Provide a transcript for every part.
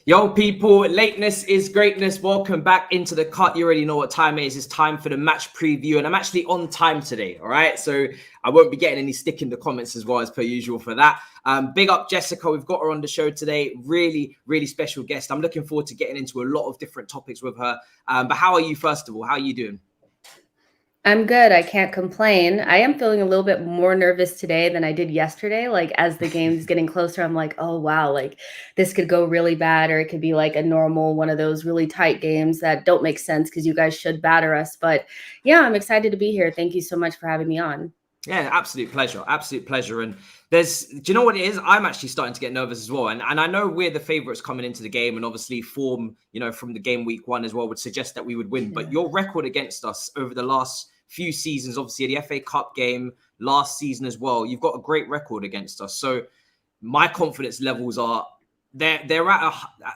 Yo, people, lateness is greatness. Welcome back into the cut. You already know what time it is. It's time for the match preview, and I'm actually on time today. All right, so I won't be getting any stick in the comments as well as per usual for that. Big up Jessica. We've got her on the show today. Really, really special guest. I'm looking forward to getting into a lot of different topics with her. But how are you, first of all? How are you doing? I'm good. I can't complain. I am feeling a little bit more nervous today than I did yesterday. Like as the game's getting closer, I'm like, oh wow, like this could go really bad, or it could be like a normal one of those really tight games that don't make sense because you guys should batter us. But yeah, I'm excited to be here. Thank you so much for having me on. Yeah, absolute pleasure. Absolute pleasure. And do you know what it is? I'm actually starting to get nervous as well. And I know we're the favourites coming into the game, and obviously form, from the game week one as well would suggest that we would win. But your record against us over the last few seasons, obviously the FA Cup game last season as well, you've got a great record against us. So my confidence levels are they're at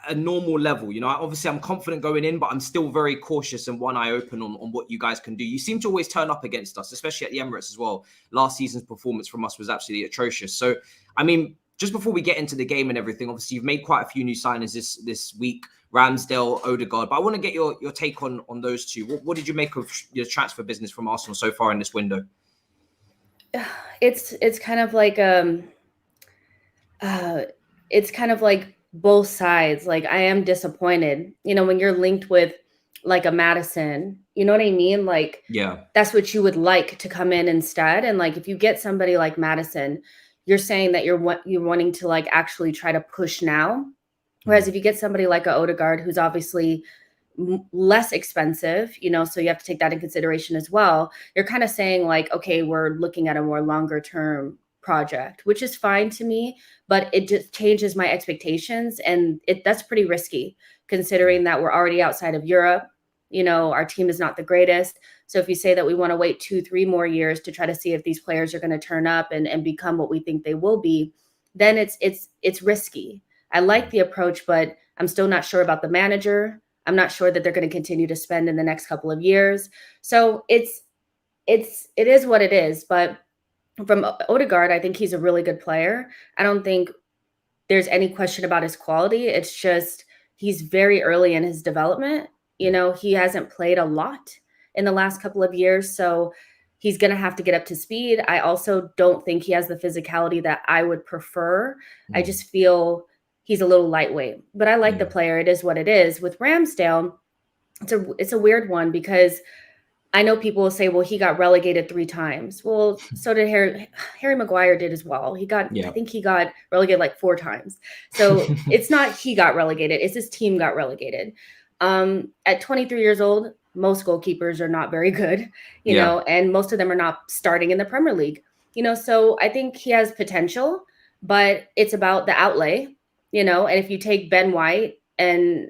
a normal level. Obviously I'm confident going in, but I'm still very cautious and one eye open on what you guys can do. You seem to always turn up against us, especially at the Emirates as well. Last season's performance from us was absolutely atrocious. So, I mean, just before we get into the game and everything, obviously you've made quite a few new signings this week, Ramsdale, Odegaard, but I want to get your take on those two. What did you make of your transfer business from Arsenal so far in this window? It's kind of like it's kind of like both sides. Like I am disappointed, when you're linked with like a Madison, you know what I mean? Like, yeah, that's what you would like to come in instead. And like, if you get somebody like Madison, you're saying that you're wanting to like actually try to push now. Whereas if you get somebody like a Odegaard, who's obviously less expensive, so you have to take that in consideration as well. You're kind of saying like, okay, we're looking at a more longer term project, which is fine to me, but it just changes my expectations. And that's pretty risky considering that we're already outside of Europe. Our team is not the greatest. So if you say that we want to wait 2-3 more years to try to see if these players are going to turn up and become what we think they will be, then it's risky. I like the approach, but I'm still not sure about the manager. I'm not sure that they're going to continue to spend in the next couple of years. So it is what it is. But from Odegaard, I think he's a really good player. I don't think there's any question about his quality. It's just he's very early in his development. He hasn't played a lot in the last couple of years, so he's going to have to get up to speed. I also don't think he has the physicality that I would prefer. I just feel he's a little lightweight, but I like the player. It is what it is. With Ramsdale, it's a weird one because I know people will say, well, he got relegated 3 times. Well, so did Harry Maguire did as well. I think he got relegated like 4 times. So it's not he got relegated, it's his team got relegated. At 23 years old, most goalkeepers are not very good, and most of them are not starting in the Premier League, so I think he has potential, but it's about the outlay, and if you take Ben White and,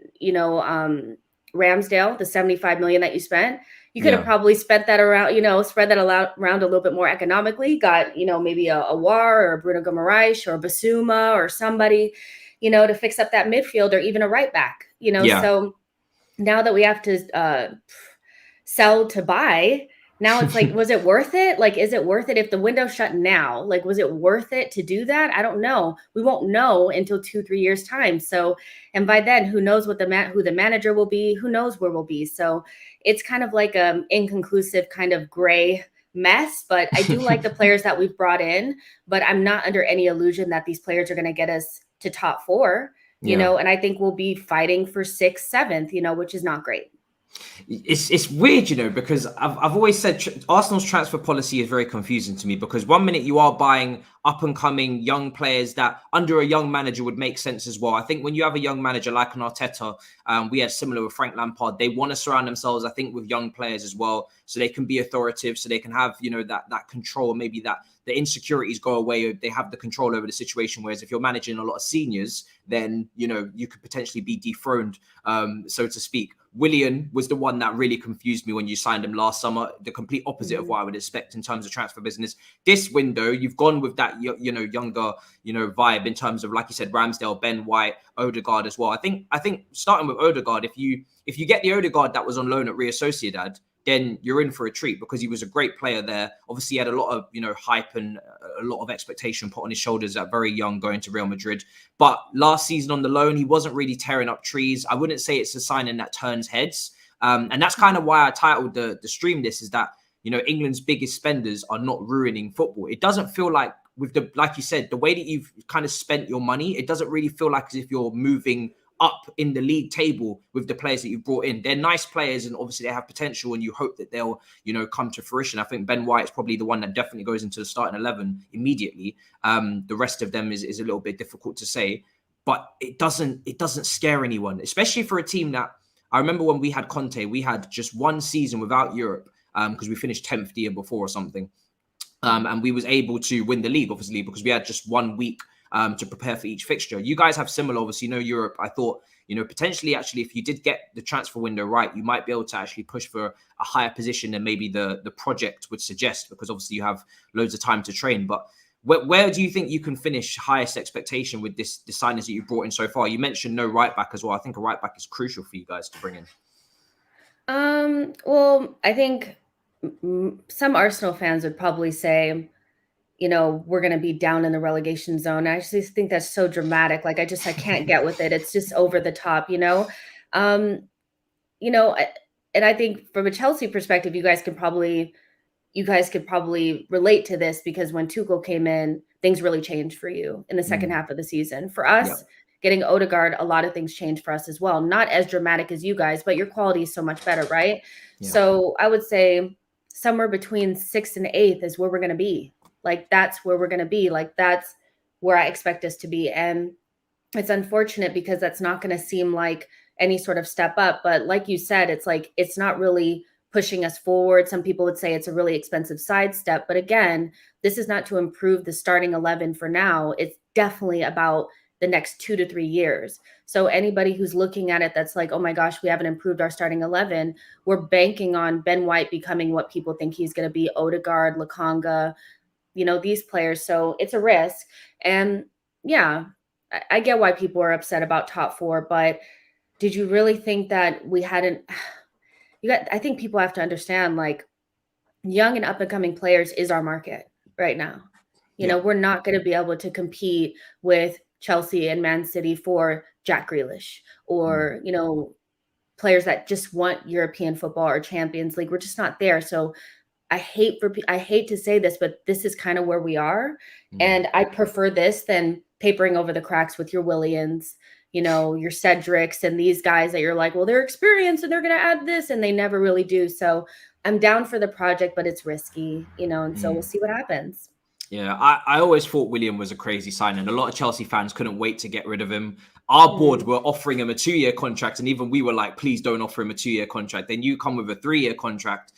Ramsdale, the 75 million that you spent, you could have probably spent that around, spread that around a little bit more economically, got, maybe a War or a Bruno Guimaraes or a Basuma or somebody, to fix up that midfield, or even a right back, so now that we have to sell to buy, now it's like, was it worth it? Like, is it worth it if the window's shut now? Like, was it worth it to do that? I don't know. We won't know until 2-3 years time. So, and by then, who knows who the manager will be? Who knows where we'll be? So it's kind of like an inconclusive kind of gray mess, but I do like the players that we've brought in, but I'm not under any illusion that these players are going to get us to top 4, and I think we'll be fighting for 6th, 7th, which is not great. It's weird, because I've always said Arsenal's transfer policy is very confusing to me, because one minute you are buying up and coming young players that under a young manager would make sense as well. I think when you have a young manager like an Arteta, we had similar with Frank Lampard, they want to surround themselves, I think, with young players as well, so they can be authoritative, so they can have, that control, maybe that the insecurities go away, they have the control over the situation. Whereas if you're managing a lot of seniors, then, you could potentially be dethroned, so to speak. Willian was the one that really confused me when you signed him last summer, the complete opposite of what I would expect in terms of transfer business. This window, you've gone with that, younger, vibe in terms of, like you said, Ramsdale, Ben White, Odegaard as well. I think starting with Odegaard, if you get the Odegaard that was on loan at Real Sociedad, then you're in for a treat because he was a great player there. Obviously, he had a lot of, hype and a lot of expectation put on his shoulders at very young going to Real Madrid. But last season on the loan, he wasn't really tearing up trees. I wouldn't say it's a signing that turns heads. And that's kind of why I titled the stream this, is that, England's biggest spenders are not ruining football. It doesn't feel like, like you said, the way that you've kind of spent your money, it doesn't really feel like as if you're moving up in the league table with the players that you've brought in. They're nice players and obviously they have potential and you hope that they'll, come to fruition. I think Ben White is probably the one that definitely goes into the starting 11 immediately. The rest of them is a little bit difficult to say, but it doesn't scare anyone, especially for a team that, I remember when we had Conte, we had just one season without Europe because we finished 10th the year before or something. And we was able to win the league, obviously, because we had just 1 week to prepare for each fixture. You guys have similar, obviously, Europe. I thought, potentially, actually, if you did get the transfer window right, you might be able to actually push for a higher position than maybe the project would suggest, because obviously you have loads of time to train. But where do you think you can finish highest expectation with the signings that you brought in so far? You mentioned no right back as well. I think a right back is crucial for you guys to bring in. Well, I think some Arsenal fans would probably say, we're going to be down in the relegation zone. I just think that's so dramatic. Like, I can't get with it. It's just over the top, and I think from a Chelsea perspective, you guys could probably relate to this, because when Tuchel came in, things really changed for you in the second half of the season. For us, getting Odegaard, a lot of things changed for us as well. Not as dramatic as you guys, but your quality is so much better, right? Yeah. So I would say somewhere between 6th and 8th is where we're going to be. Like, that's where we're going to be. Like, that's where I expect us to be. And it's unfortunate because that's not going to seem like any sort of step up. But like you said, it's like, it's not really pushing us forward. Some people would say it's a really expensive sidestep. But again, this is not to improve the starting 11 for now. It's definitely about the next 2 to 3 years. So anybody who's looking at it that's like, oh my gosh, we haven't improved our starting 11, we're banking on Ben White becoming what people think he's going to be, Odegaard, Lukanga, these players. So it's a risk. And yeah, I get why people are upset about top 4, but did you really think that we hadn't? I think people have to understand, like, young and up and coming players is our market right now. We're not going to be able to compete with Chelsea and Man City for Jack Grealish or, players that just want European football or Champions League. We're just not there. So I hate to say this, but this is kind of where we are. And I prefer this than papering over the cracks with your Williams, your Cedrics and these guys that you're like, well, they're experienced and they're going to add this, and they never really do. So I'm down for the project, but it's risky, and so we'll see what happens. Yeah, I always thought William was a crazy signing. A lot of Chelsea fans couldn't wait to get rid of him. Our board were offering him a 2-year contract, and even we were like, please don't offer him a 2-year contract. Then you come with a 3-year contract.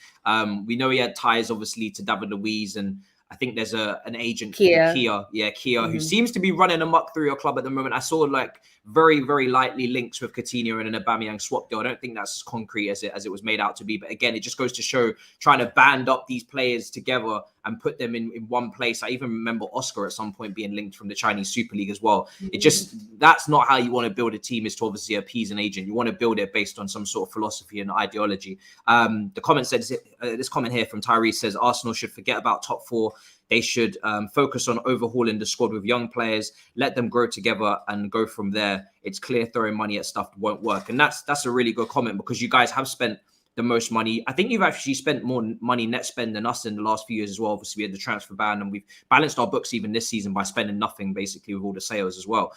We know he had ties, obviously, to David Luiz, and I think there's an agent, Kia, who seems to be running amok through your club at the moment. I saw like very, very lightly links with Coutinho and an Aubameyang swap deal. I don't think that's as concrete as it was made out to be. But again, it just goes to show trying to band up these players together and put them in one place. I even remember Oscar at some point being linked from the Chinese Super League as well. It just, that's not how you want to build a team, is to obviously appease an agent. You want to build it based on some sort of philosophy and ideology. The comment says, this comment here from Tyrese says, Arsenal should forget about top 4. They should focus on overhauling the squad with young players, let them grow together and go from there. It's clear throwing money at stuff won't work. And that's a really good comment, because you guys have spent the most money. I think you've actually spent more money net spend than us in the last few years as well. Obviously, we had the transfer ban and we've balanced our books even this season by spending nothing, basically, with all the sales as well.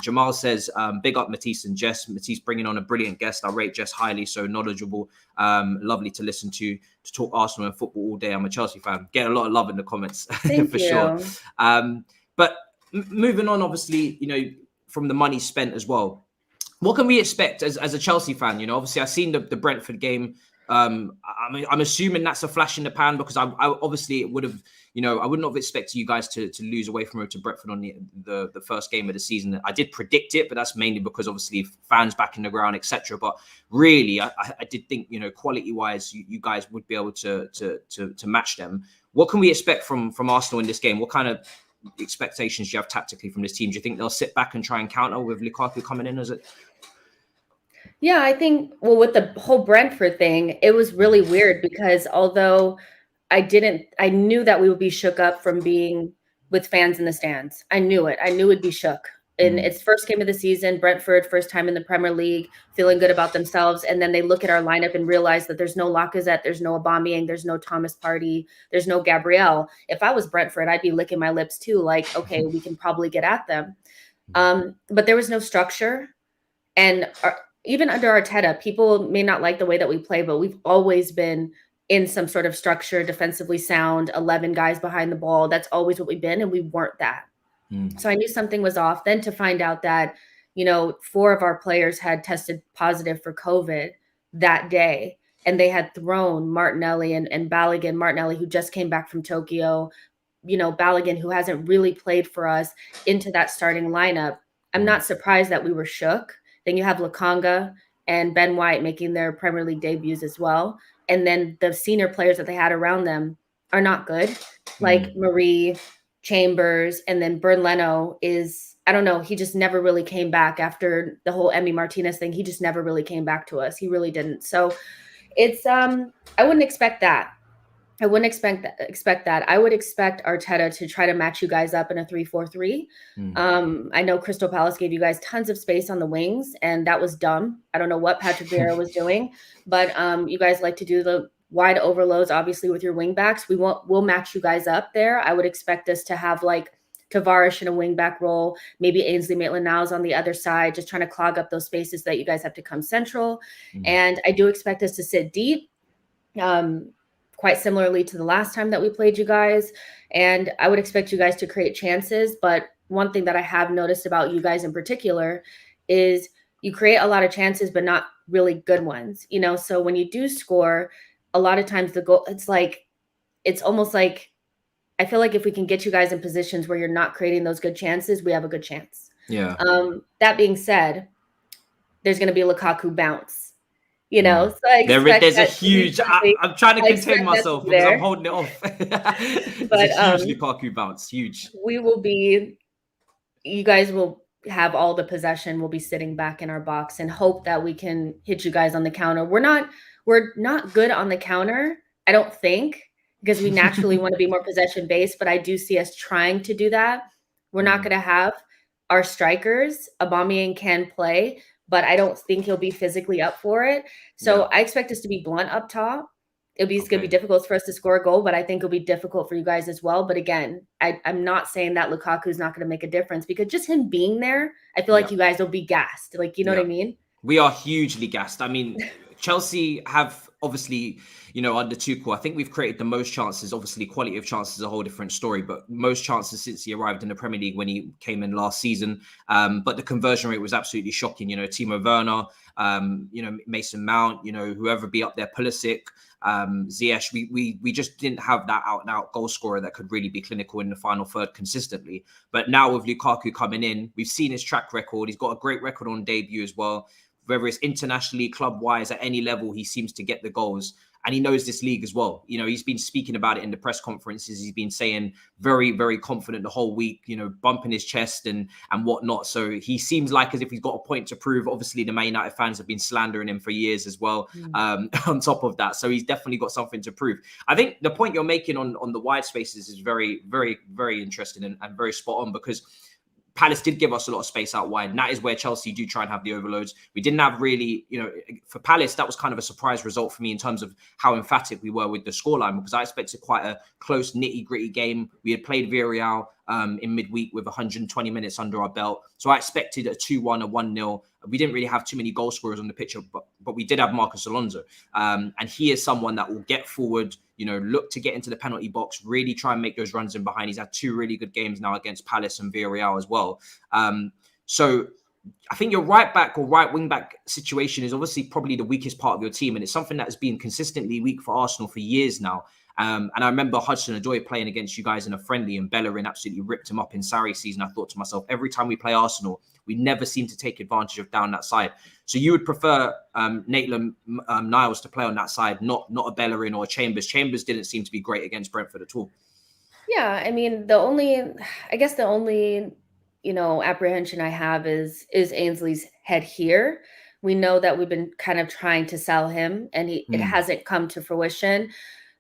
Jamal says, big up Matisse and Jess. Matisse bringing on a brilliant guest. I rate Jess highly, so knowledgeable. Lovely to listen to talk Arsenal and football all day. I'm a Chelsea fan. Get a lot of love in the comments for sure. But moving on, obviously, from the money spent as well. What can we expect as a Chelsea fan? Obviously, I've seen the Brentford game. I'm assuming that's a flash in the pan, because I obviously it would have, I wouldn't have expected you guys to lose away from home to Brentford on the first game of the season. I did predict it, but that's mainly because obviously fans back in the ground, etc. But really, I did think, quality wise, you guys would be able to match them. What can we expect from Arsenal in this game? What kind of expectations do you have tactically from this team? Do you think they'll sit back and try and counter with Lukaku coming in? Yeah, I think, well, with the whole Brentford thing, it was really weird because although I knew that we would be shook up from being with fans in the stands. I knew it. I knew it'd be shook. In its first game of the season, Brentford, first time in the Premier League, feeling good about themselves. And then they look at our lineup and realize that there's no Lacazette, there's no Aubameyang, there's no Thomas Partey, there's no Gabriel. If I was Brentford, I'd be licking my lips too. Like, okay, we can probably get at them. But there was no structure. And even under Arteta, people may not like the way that we play, but we've always been in some sort of structure, defensively sound, 11 guys behind the ball. That's always what we've been, and we weren't that. So I knew something was off. Then to find out that, 4 of our players had tested positive for COVID that day, and they had thrown Martinelli and Balogun, Martinelli, who just came back from Tokyo, Balogun, who hasn't really played for us, into that starting lineup. I'm not surprised that we were shook. Then you have Lukaku and Ben White making their Premier League debuts as well. And then the senior players that they had around them are not good, like Marie, Chambers, and then Bern Leno is, I don't know, he just never really came back after the whole Emi Martinez thing. He just never really came back to us. He really didn't. So it's, I wouldn't expect that. I wouldn't expect that. I would expect Arteta to try to match you guys up in a 3-4-3. I know Crystal Palace gave you guys tons of space on the wings, and that was dumb. I don't know what Patrick Vieira was doing, but you guys like to do the wide overloads, obviously, with your wing backs. We'll match you guys up there. I would expect us to have like Tavares in a wing back role, maybe Ainsley Maitland-Niles on the other side, just trying to clog up those spaces that you guys have to come central. And I do expect us to sit deep. Quite similarly to the last time that we played you guys. And I would expect you guys to create chances. But one thing that I have noticed about you guys in particular is you create a lot of chances, but not really good ones. So when you do score, a lot of times the goal, it's almost like, I feel like if we can get you guys in positions where you're not creating those good chances, we have a good chance. Yeah. That being said, there's going to be a Lukaku bounce. So there's a huge. I'm trying to contain myself because I'm holding it off. But a huge Lukaku bounce, huge. You guys will have all the possession. We'll be sitting back in our box and hope that we can hit you guys on the counter. We're not good on the counter, I don't think, because we naturally want to be more possession based. But I do see us trying to do that. We're not going to have our strikers. Aubameyang can play, but I don't think he'll be physically up for it. So I expect us to be blunt up top. It's going to be difficult for us to score a goal, but I think it'll be difficult for you guys as well. But again, I'm not saying that Lukaku is not going to make a difference, because just him being there, I feel like you guys will be gassed. Like, you know what I mean? We are hugely gassed. I mean, Chelsea have obviously, under Tuchel, I think we've created the most chances. Obviously, quality of chances is a whole different story, but most chances since he arrived in the Premier League when he came in last season. But the conversion rate was absolutely shocking. Timo Werner, Mason Mount, whoever be up there, Pulisic, Ziyech. We just didn't have that out-and-out goal scorer that could really be clinical in the final third consistently. But now with Lukaku coming in, we've seen his track record. He's got a great record on debut as well. Whether it's internationally, club-wise, at any level, he seems to get the goals. And he knows this league as well. He's been speaking about it in the press conferences. He's been saying very, very confident the whole week, bumping his chest and whatnot. So he seems like as if he's got a point to prove. Obviously, the Man United fans have been slandering him for years as well, on top of that. So he's definitely got something to prove. I think the point you're making on the wide spaces is very, very, very interesting and very spot on, because Palace did give us a lot of space out wide, and that is where Chelsea do try and have the overloads. We didn't have really, for Palace, that was kind of a surprise result for me in terms of how emphatic we were with the scoreline, because I expected quite a close, nitty-gritty game. We had played Villarreal in midweek with 120 minutes under our belt. So I expected a 2-1, a 1-0. We didn't really have too many goal scorers on the pitch, but we did have Marcus Alonso. And he is someone that will get forward, look to get into the penalty box, really try and make those runs in behind. He's had 2 really good games now against Palace and Villarreal as well. So I think your right back or right wing back situation is obviously probably the weakest part of your team. And it's something that has been consistently weak for Arsenal for years now. And I remember Hudson-Odoi playing against you guys in a friendly, and Bellerin absolutely ripped him up in Sarri's season. I thought to myself, every time we play Arsenal, we never seem to take advantage of down that side. So you would prefer Maitland-Niles to play on that side, not a Bellerin or a Chambers. Chambers didn't seem to be great against Brentford at all. Yeah, I mean, the only apprehension I have is Ainsley's head here. We know that we've been kind of trying to sell him, and it hasn't come to fruition.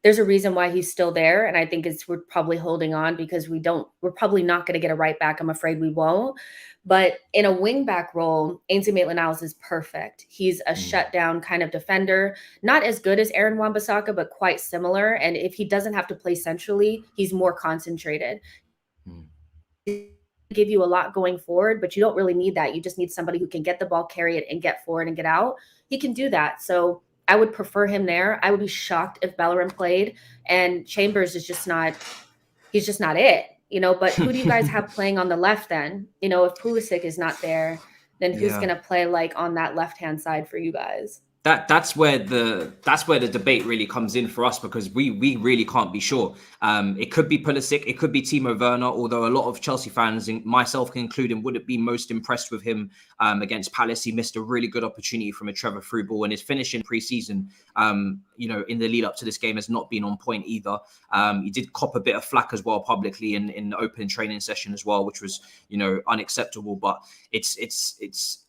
There's a reason why he's still there, and I think we're probably holding on because we're probably not going to get a right back. I'm afraid we won't. But in a wing back role, Ainsley Maitland-Niles is perfect. He's a shutdown kind of defender, not as good as Aaron Wan-Bissaka, but quite similar. And if he doesn't have to play centrally, he's more concentrated. Give you a lot going forward, but you don't really need that. You just need somebody who can get the ball, carry it, and get forward and get out. He can do that. So I would prefer him there. I would be shocked if Bellerin played, and Chambers is just not, he's just not it, but who do you guys have playing on the left then? If Pulisic is not there, then who's going to play like on that left-hand side for you guys? That's where the debate really comes in for us, because we really can't be sure. It could be Pulisic, it could be Timo Werner, although a lot of Chelsea fans, myself included, wouldn't be most impressed with him against Palace. He missed a really good opportunity from a Trevor through ball, and his finish in pre-season, in the lead up to this game has not been on point either. He did cop a bit of flack as well publicly in the opening training session as well, which was unacceptable. But it's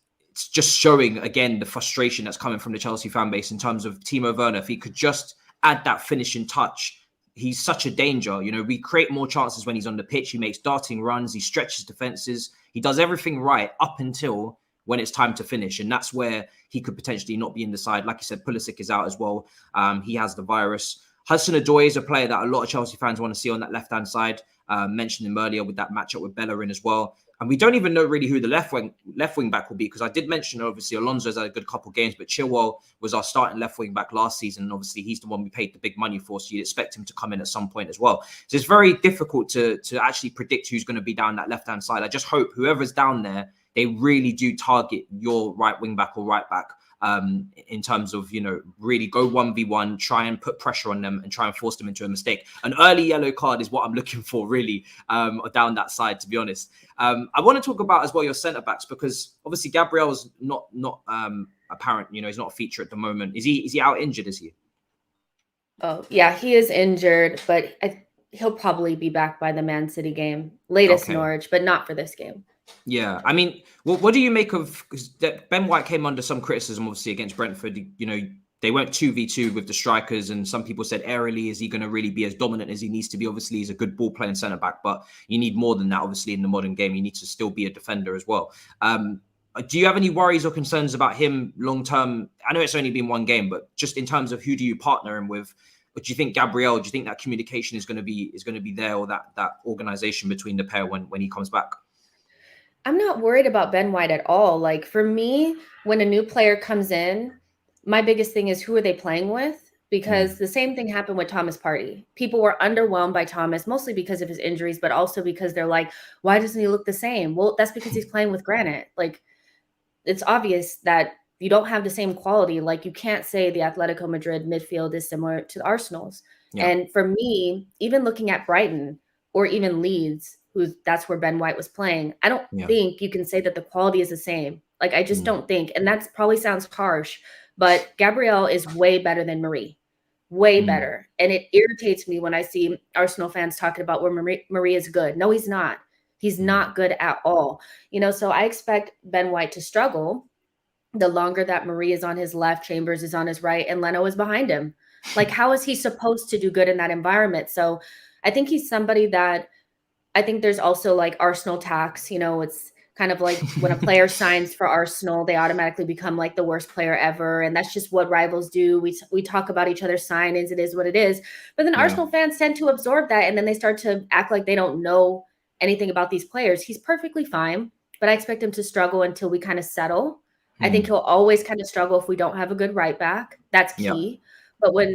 just showing, again, the frustration that's coming from the Chelsea fan base in terms of Timo Werner. If he could just add that finishing touch, he's such a danger. We create more chances when he's on the pitch. He makes darting runs. He stretches defenses. He does everything right up until when it's time to finish. And that's where he could potentially not be in the side. Like you said, Pulisic is out as well. He has the virus. Hudson-Odoi is a player that a lot of Chelsea fans want to see on that left-hand side. Mentioned him earlier with that matchup with Bellerin as well. And we don't even know really who the left wing back will be, because I did mention, obviously, Alonso's had a good couple of games, but Chilwell was our starting left wing back last season. And obviously, he's the one we paid the big money for, so you'd expect him to come in at some point as well. So it's very difficult to actually predict who's going to be down that left-hand side. I just hope whoever's down there, they really do target your right wing back or right back. In terms of, really go 1v1, try and put pressure on them and try and force them into a mistake. An early yellow card is what I'm looking for, really, down that side, to be honest. I want to talk about as well your centre-backs, because obviously Gabriel's not apparent, he's not a feature at the moment. Is he out injured, is he? Oh, yeah, he is injured, but he'll probably be back by the Man City game. Latest Norwich, but not for this game. Yeah, I mean, what do you make of, because Ben White came under some criticism, obviously, against Brentford. They went 2v2 with the strikers, and some people said, aerially, is he going to really be as dominant as he needs to be? Obviously, he's a good ball-playing centre-back, but you need more than that, obviously, in the modern game. You need to still be a defender as well. Do you have any worries or concerns about him long-term? I know it's only been one game, but just in terms of who do you partner him with? But do you think Gabriel, do you think that communication is going to be there, or that organisation between the pair when he comes back? I'm not worried about Ben White at all. Like, for me, when a new player comes in, my biggest thing is, who are they playing with? Because the same thing happened with Thomas Partey. People were underwhelmed by Thomas, mostly because of his injuries, but also because they're like, why doesn't he look the same? Well, that's because he's playing with Granit. Like, it's obvious that you don't have the same quality. Like, you can't say the Atletico Madrid midfield is similar to Arsenal's. Yeah. And for me, even looking at Brighton or even Leeds, that's where Ben White was playing, I don't think you can say that the quality is the same. Like, I just don't think. And that probably sounds harsh, but Gabriel is way better than Marie. Way better. And it irritates me when I see Arsenal fans talking about where Marie is good. No, he's not. He's not good at all. So I expect Ben White to struggle the longer that Marie is on his left, Chambers is on his right, and Leno is behind him. Like, how is he supposed to do good in that environment? So I think he's somebody that, I think there's also like Arsenal tax, it's kind of like when a player signs for Arsenal, they automatically become like the worst player ever. And that's just what rivals do. We talk about each other's signings. It is what it is. But then Arsenal fans tend to absorb that. And then they start to act like they don't know anything about these players. He's perfectly fine, but I expect him to struggle until we kind of settle. I think he'll always kind of struggle if we don't have a good right back. That's key. But when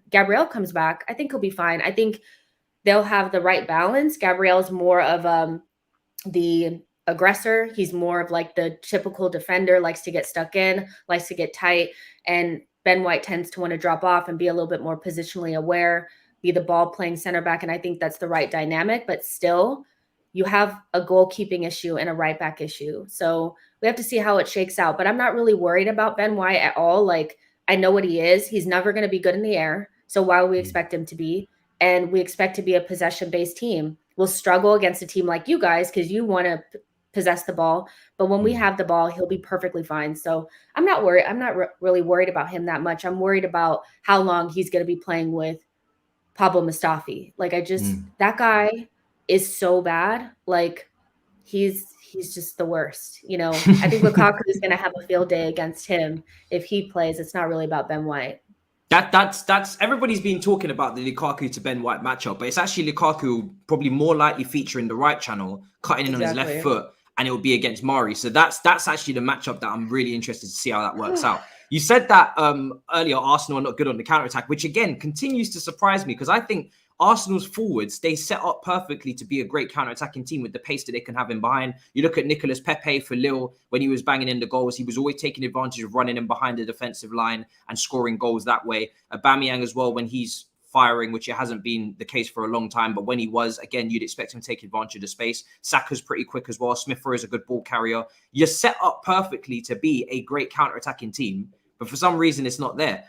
Gabriel comes back, I think he'll be fine. I think they'll have the right balance. Gabriel's more of the aggressor. He's more of like the typical defender, likes to get stuck in, likes to get tight. And Ben White tends to want to drop off and be a little bit more positionally aware, be the ball playing center back. And I think that's the right dynamic. But still, you have a goalkeeping issue and a right back issue. So we have to see how it shakes out. But I'm not really worried about Ben White at all. Like, I know what he is. He's never going to be good in the air. So why would we expect him to be? And we expect to be a possession-based team. We'll struggle against a team like you guys because you want to possess the ball. But when we have the ball, he'll be perfectly fine. So I'm not worried. I'm not really worried about him that much. I'm worried about how long he's going to be playing with Pablo Mustafi. Like that guy is so bad. Like he's just the worst. I think Lukaku is going to have a field day against him if he plays. It's not really about Ben White. That's everybody's been talking about the Lukaku to Ben White matchup, but it's actually Lukaku probably more likely featuring the right channel, cutting in on his left foot, and it will be against Mari. So that's actually the matchup that I'm really interested to see how that works out. You said that earlier, Arsenal are not good on the counter-attack, which again continues to surprise me because I think Arsenal's forwards, they set up perfectly to be a great counter-attacking team with the pace that they can have in behind. You look at Nicolas Pepe for Lille, when he was banging in the goals, he was always taking advantage of running in behind the defensive line and scoring goals that way. Aubameyang as well, when he's firing, which it hasn't been the case for a long time, but when he was, again, you'd expect him to take advantage of the space. Saka's pretty quick as well. Smith Rowe is a good ball carrier. You're set up perfectly to be a great counter-attacking team, but for some reason it's not there.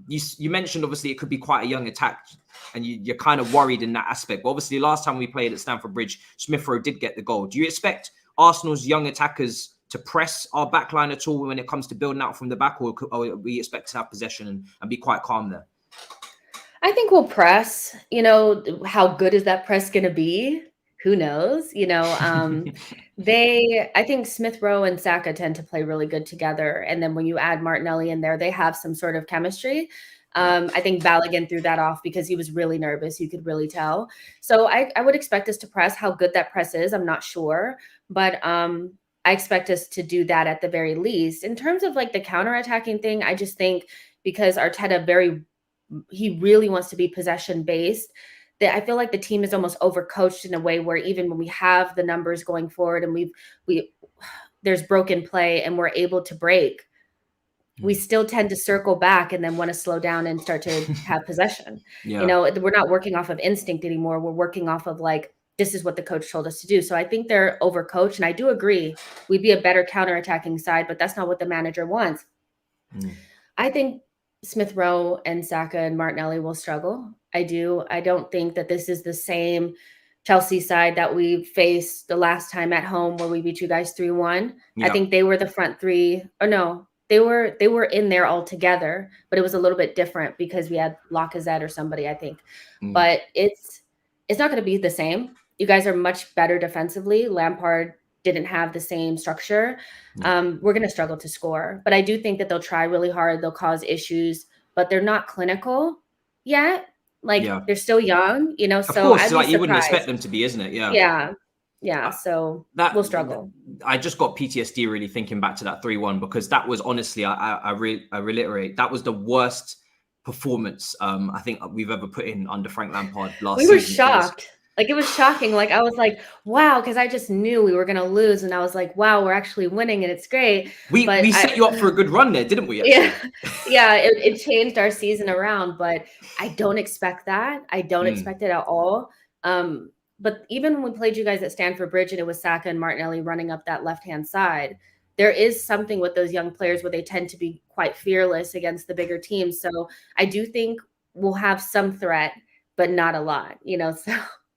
You mentioned obviously it could be quite a young attack and you're kind of worried in that aspect. But obviously last time we played at Stamford Bridge, Smith Rowe did get the goal. Do you expect Arsenal's young attackers to press our backline at all when it comes to building out from the back, or we expect to have possession and be quite calm there? I think we'll press. How good is that press going to be? Who knows? I think Smith Rowe and Saka tend to play really good together. And then when you add Martinelli in there, they have some sort of chemistry. I think Balogun threw that off because he was really nervous. You could really tell. So I would expect us to press. How good that press is, I'm not sure. But I expect us to do that at the very least. In terms of like the counterattacking thing, I just think because Arteta he really wants to be possession based, that I feel like the team is almost overcoached in a way where even when we have the numbers going forward and there's broken play and we're able to break, we still tend to circle back and then want to slow down and start to have possession. We're not working off of instinct anymore. We're working off of like, this is what the coach told us to do. So I think they're overcoached. And I do agree we'd be a better counterattacking side, but that's not what the manager wants. I think Smith Rowe and Saka and Martinelli will struggle. I do. I don't think that this is the same Chelsea side that we faced the last time at home where we beat you guys 3-1. I think they were the front three. Or no, they were in there all together, but it was a little bit different because we had Lacazette or somebody, I think. But it's not going to be the same. You guys are much better defensively. Lampard didn't have the same structure. We're going to struggle to score, but I do think that they'll try really hard. They'll cause issues, but they're not clinical yet. They're still young, so of course, you wouldn't expect them to be, isn't it? Yeah. So we'll struggle. I just got PTSD really thinking back to that 3-1 because that was honestly, I reiterate, that was the worst performance I think we've ever put in under Frank Lampard last season. We were shocked. It was shocking. I was like, wow, because I just knew we were going to lose. And I was like, wow, we're actually winning and it's great. We set you up for a good run there, didn't we? Actually? Yeah. It changed our season around, but I don't expect that. I don't expect it at all. But even when we played you guys at Stamford Bridge and it was Saka and Martinelli running up that left-hand side, there is something with those young players where they tend to be quite fearless against the bigger teams. So I do think we'll have some threat, but not a lot, so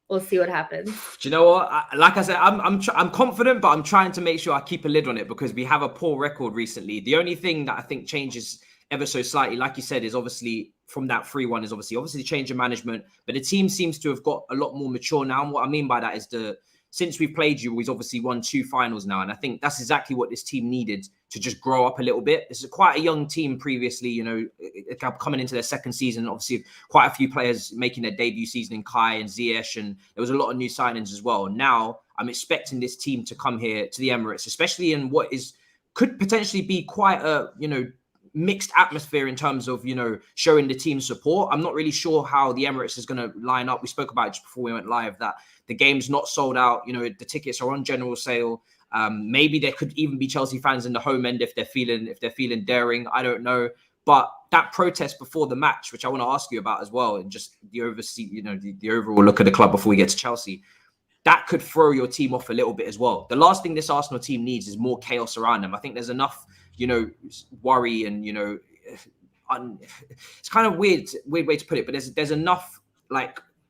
we'll see what happens. Do you know what? Like I said, I'm confident, but I'm trying to make sure I keep a lid on it because we have a poor record recently. The only thing that I think changes ever so slightly, like you said, is obviously from that 3-1 is obviously the change in management, but the team seems to have got a lot more mature now. And what I mean by that is since we've played you, we've obviously won 2 finals now. And I think that's exactly what this team needed to just grow up a little bit. This is quite a young team previously, coming into their second season. Obviously, quite a few players making their debut season in Kai and Ziyech, and there was a lot of new signings as well. Now, I'm expecting this team to come here to the Emirates, especially in what could potentially be quite a, mixed atmosphere in terms of, showing the team support. I'm not really sure how the Emirates is going to line up. We spoke about it just before we went live that the game's not sold out. The tickets are on general sale. Maybe there could even be Chelsea fans in the home end if they're feeling daring. I don't know. But that protest before the match, which I want to ask you about as well, and just the overall look at the club before we get to Chelsea, that could throw your team off a little bit as well. The last thing this Arsenal team needs is more chaos around them. I think there's enough worry and, it's kind of weird way to put it, but there's enough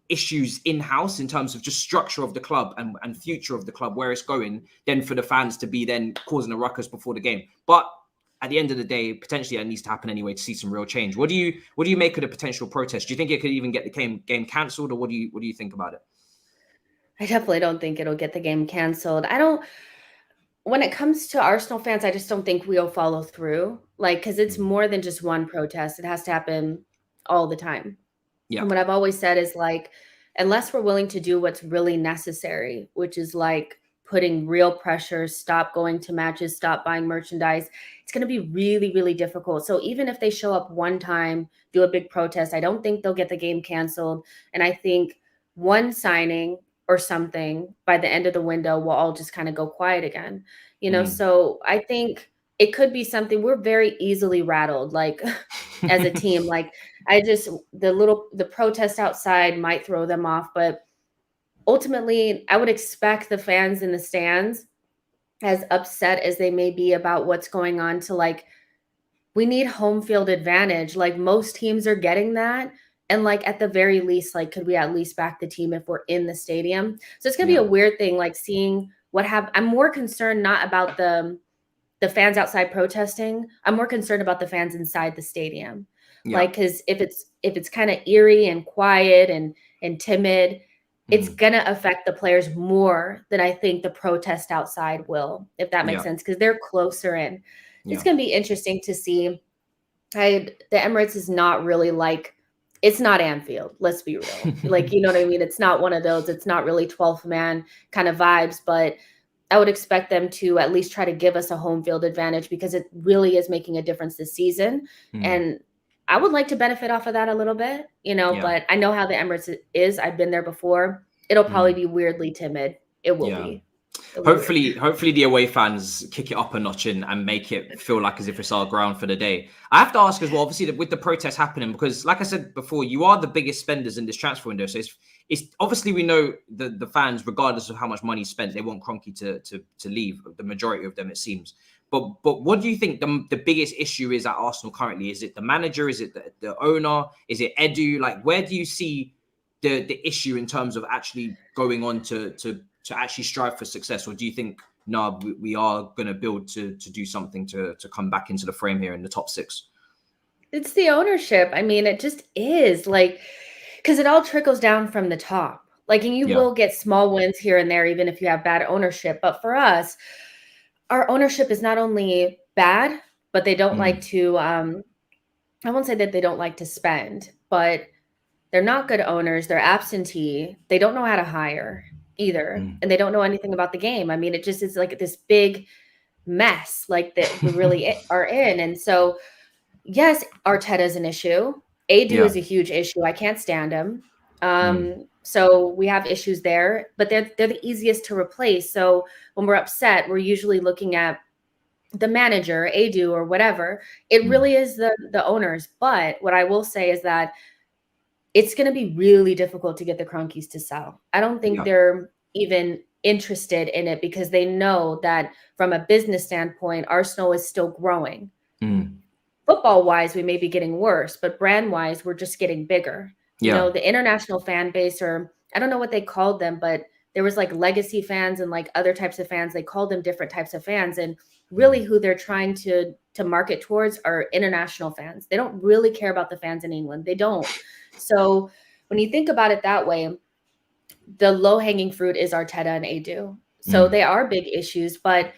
issues in-house in terms of just structure of the club and future of the club, where it's going, than for the fans to be then causing a ruckus before the game. But at the end of the day, potentially that needs to happen anyway to see some real change. What do you make of the potential protest? Do you think it could even get the game cancelled, or what do you think about it? I definitely don't think it'll get the game canceled. When it comes to Arsenal fans, I just don't think we'll follow through. Like, because it's more than just one protest. It has to happen all the time. Yeah. And what I've always said is, like, unless we're willing to do what's really necessary, which is like putting real pressure, stop going to matches, stop buying merchandise, it's going to be really, really difficult. So even if they show up one time, do a big protest, I don't think they'll get the game canceled. And I think one signing or something by the end of the window will all just kind of go quiet again. So I think it could be something. We're very easily rattled, like as a team. Like, the protest outside might throw them off, but ultimately I would expect the fans in the stands, as upset as they may be about what's going on, to like, we need home field advantage. Like, most teams are getting that. And like, at the very least, like, could we at least back the team if we're in the stadium? So it's going to be a weird thing, like seeing I'm more concerned not about the fans outside protesting. I'm more concerned about the fans inside the stadium. Yeah. Like, because if it's kind of eerie and quiet and timid, it's going to affect the players more than I think the protest outside will, if that makes sense, because they're closer in. It's going to be interesting to see. The Emirates is not really like, it's not Anfield, let's be real. Like, you know what I mean? It's not one of those. It's not really 12th man kind of vibes, but I would expect them to at least try to give us a home field advantage, because it really is making a difference this season. And I would like to benefit off of that a little bit, but I know how the Emirates is. I've been there before. It'll probably be weirdly timid. It will be. Hopefully the away fans kick it up a notch and make it feel like as if it's our ground for the day. I have to ask as well, obviously, with the protests happening, because like I said before, you are the biggest spenders in this transfer window. So it's obviously, we know the fans, regardless of how much money is spent, they want Kroenke to leave. The majority of them, it seems. But what do you think the biggest issue is at Arsenal currently? Is it the manager? Is it the owner? Is it Edu? Like, where do you see the issue in terms of actually going on to actually strive for success? Or do you think, no, we are going to build to do something to come back into the frame here in the top six? It's the ownership. I mean, it just is, like, because it all trickles down from the top. Like, and you will get small wins here and there, even if you have bad ownership. But for us, our ownership is not only bad, but they don't like to, I won't say that they don't like to spend, but they're not good owners. They're absentee. They don't know how to hire either. And they don't know anything about the game. I mean, it just is like this big mess, like, that we really are in. And so, yes, Arteta is an issue. Edu is a huge issue. I can't stand him. So we have issues there, but they're the easiest to replace. So when we're upset, we're usually looking at the manager, Edu, or whatever. It really is the owners. But what I will say is that it's going to be really difficult to get the Kroenkes to sell. I don't think they're even interested in it, because they know that from a business standpoint, Arsenal is still growing. Football-wise, we may be getting worse, but brand-wise, we're just getting bigger. You know, the international fan base, or I don't know what they called them, but there was like legacy fans and like other types of fans. They called them different types of fans. And really who they're trying to market towards are international fans. They don't really care about the fans in England. They don't. So when you think about it that way, the low-hanging fruit is Arteta and Edu. So they are big issues, but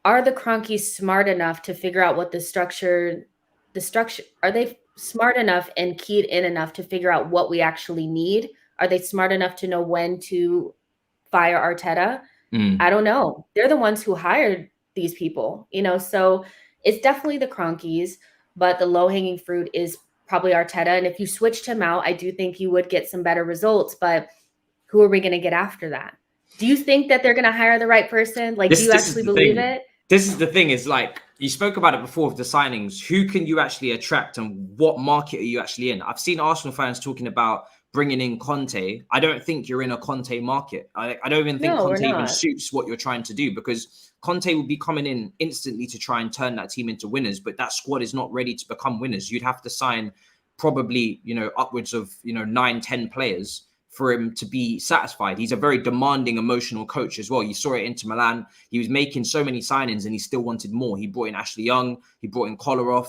are the Kroenkes smart enough to figure out what the structure, are they smart enough and keyed in enough to figure out what we actually need? Are they smart enough to know when to fire Arteta? I don't know. They're the ones who hired these people, so it's definitely the Kroenkes, but the low-hanging fruit is probably Arteta. And if you switched him out, I do think you would get some better results, but who are we going to get after that? Do you think that they're going to hire the right person? Like, do you actually believe it? This is the thing, is like, you spoke about it before with the signings. Who can you actually attract, and what market are you actually in? I've seen Arsenal fans talking about bringing in Conte. I don't think you're in a Conte market. I don't even think Conte even suits what you're trying to do, because Conte will be coming in instantly to try and turn that team into winners, but that squad is not ready to become winners. You'd have to sign probably, upwards of, 9-10 players for him to be satisfied. He's a very demanding, emotional coach as well. You saw it into Milan. He was making so many signings and he still wanted more. He brought in Ashley Young. He brought in Kolarov.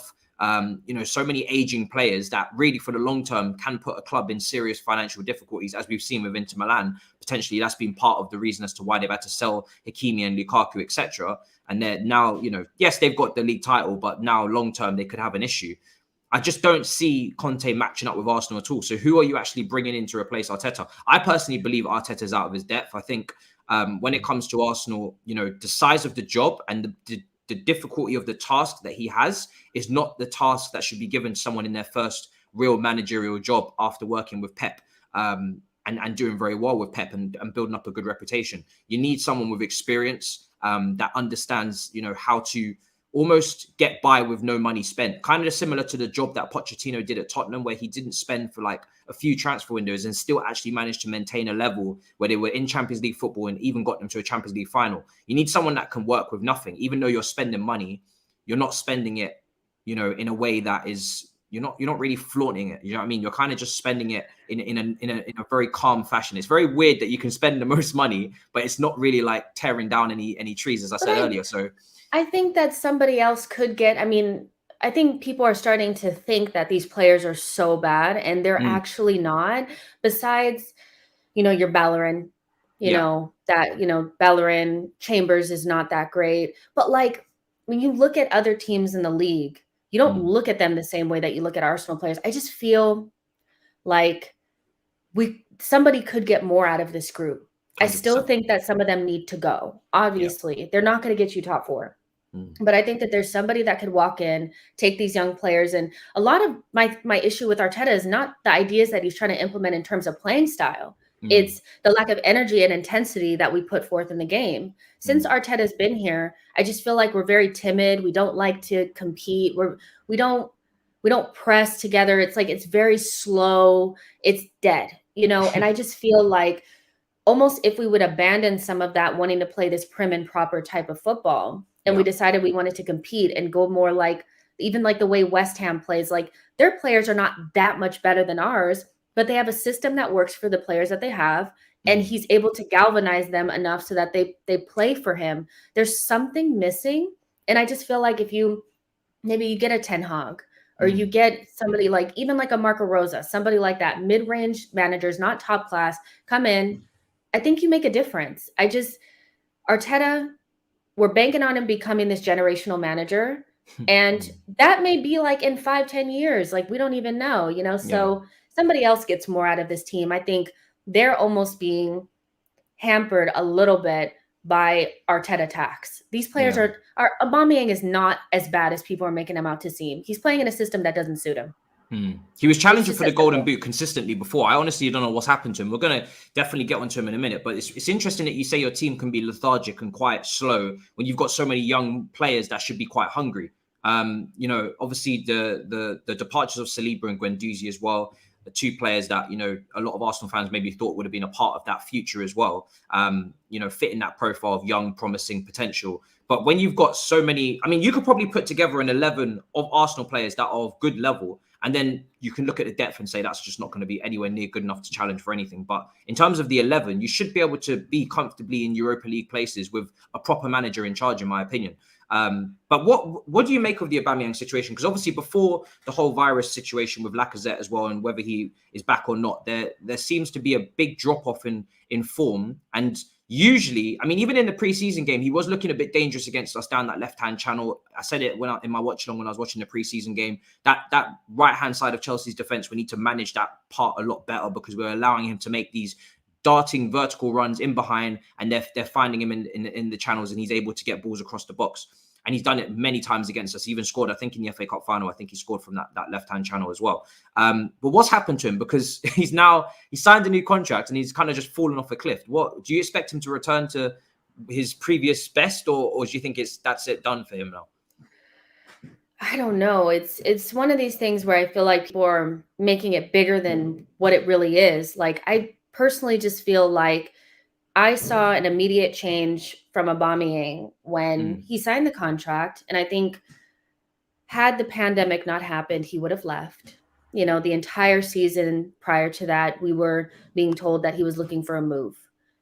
So many aging players that really for the long term can put a club in serious financial difficulties, as we've seen with Inter Milan. Potentially that's been part of the reason as to why they've had to sell Hakimi and Lukaku, etc. And they're now, yes, they've got the league title, but now long term they could have an issue. I just don't see Conte matching up with Arsenal at all. So who are you actually bringing in to replace Arteta? I personally believe Arteta's out of his depth. I think when it comes to Arsenal, the size of the job and the difficulty of the task that he has is not the task that should be given to someone in their first real managerial job after working with Pep and doing very well with Pep and building up a good reputation. You need someone with experience that understands, how to almost get by with no money spent. Kind of similar to the job that Pochettino did at Tottenham, where he didn't spend for like a few transfer windows and still actually managed to maintain a level where they were in Champions League football and even got them to a Champions League final. You need someone that can work with nothing. Even though you're spending money, you're not spending it, in a way that is, you're not really flaunting it. You know what I mean? You're kind of just spending it in a very calm fashion. It's very weird that you can spend the most money, but it's not really like tearing down any trees, as I said earlier. So I think that somebody else could get, I think people are starting to think that these players are so bad and they're actually not. Besides, your Bellerin, Bellerin, Chambers is not that great. But like when you look at other teams in the league, you don't look at them the same way that you look at Arsenal players. I just feel like somebody could get more out of this group. 100%. I still think that some of them need to go. Obviously, they're not going to get you top 4. But I think that there's somebody that could walk in, take these young players. And a lot of my issue with Arteta is not the ideas that he's trying to implement in terms of playing style. It's the lack of energy and intensity that we put forth in the game. Since Arteta's been here, I just feel like we're very timid. We don't like to compete. We don't press together. It's like it's very slow. It's dead, and I just feel like almost if we would abandon some of that wanting to play this prim and proper type of football, and we decided we wanted to compete and go more like even like the way West Ham plays, like their players are not that much better than ours, but they have a system that works for the players that they have. And he's able to galvanize them enough so that they play for him. There's something missing. And I just feel like if you get a Ten Hag or you get somebody like even like a Marco Rosa, somebody like that, mid-range managers, not top class, come in, I think you make a difference. Arteta, we're banking on him becoming this generational manager. And that may be like in 5-10 years, like we don't even know, so somebody else gets more out of this team. I think they're almost being hampered a little bit by Arteta tax. These players are Aubameyang is not as bad as people are making him out to seem. He's playing in a system that doesn't suit him. He was challenging for the Golden Boot consistently before. I honestly don't know what's happened to him. We're going to definitely get onto him in a minute, but it's interesting that you say your team can be lethargic and quite slow when you've got so many young players that should be quite hungry. Obviously the departures of Saliba and Guendouzi as well, the two players that, a lot of Arsenal fans maybe thought would have been a part of that future as well, fitting that profile of young, promising potential. But when you've got so many, you could probably put together an 11 of Arsenal players that are of good level. And then you can look at the depth and say that's just not going to be anywhere near good enough to challenge for anything. But in terms of the 11, you should be able to be comfortably in Europa League places with a proper manager in charge, in my opinion. But what do you make of the Aubameyang situation? Because obviously before the whole virus situation with Lacazette as well, and whether he is back or not, there seems to be a big drop-off in form. And usually, even in the preseason game, he was looking a bit dangerous against us down that left-hand channel. I said it in my watch-along when I was watching the preseason game. That right-hand side of Chelsea's defence, we need to manage that part a lot better because we're allowing him to make these darting vertical runs in behind, and they're finding him in the channels, and he's able to get balls across the box. And he's done it many times against us. He even scored, I think, in the FA Cup final. I think he scored from that left-hand channel as well. But what's happened to him? Because he signed a new contract and he's kind of just fallen off a cliff. What do you expect him to return to his previous best, or do you think that's it done for him now? I don't know. It's one of these things where I feel like people are making it bigger than what it really is. Like I personally just feel like I saw an immediate change from Aubameyang when he signed the contract. And I think had the pandemic not happened, he would have left. the entire season prior to that, we were being told that he was looking for a move.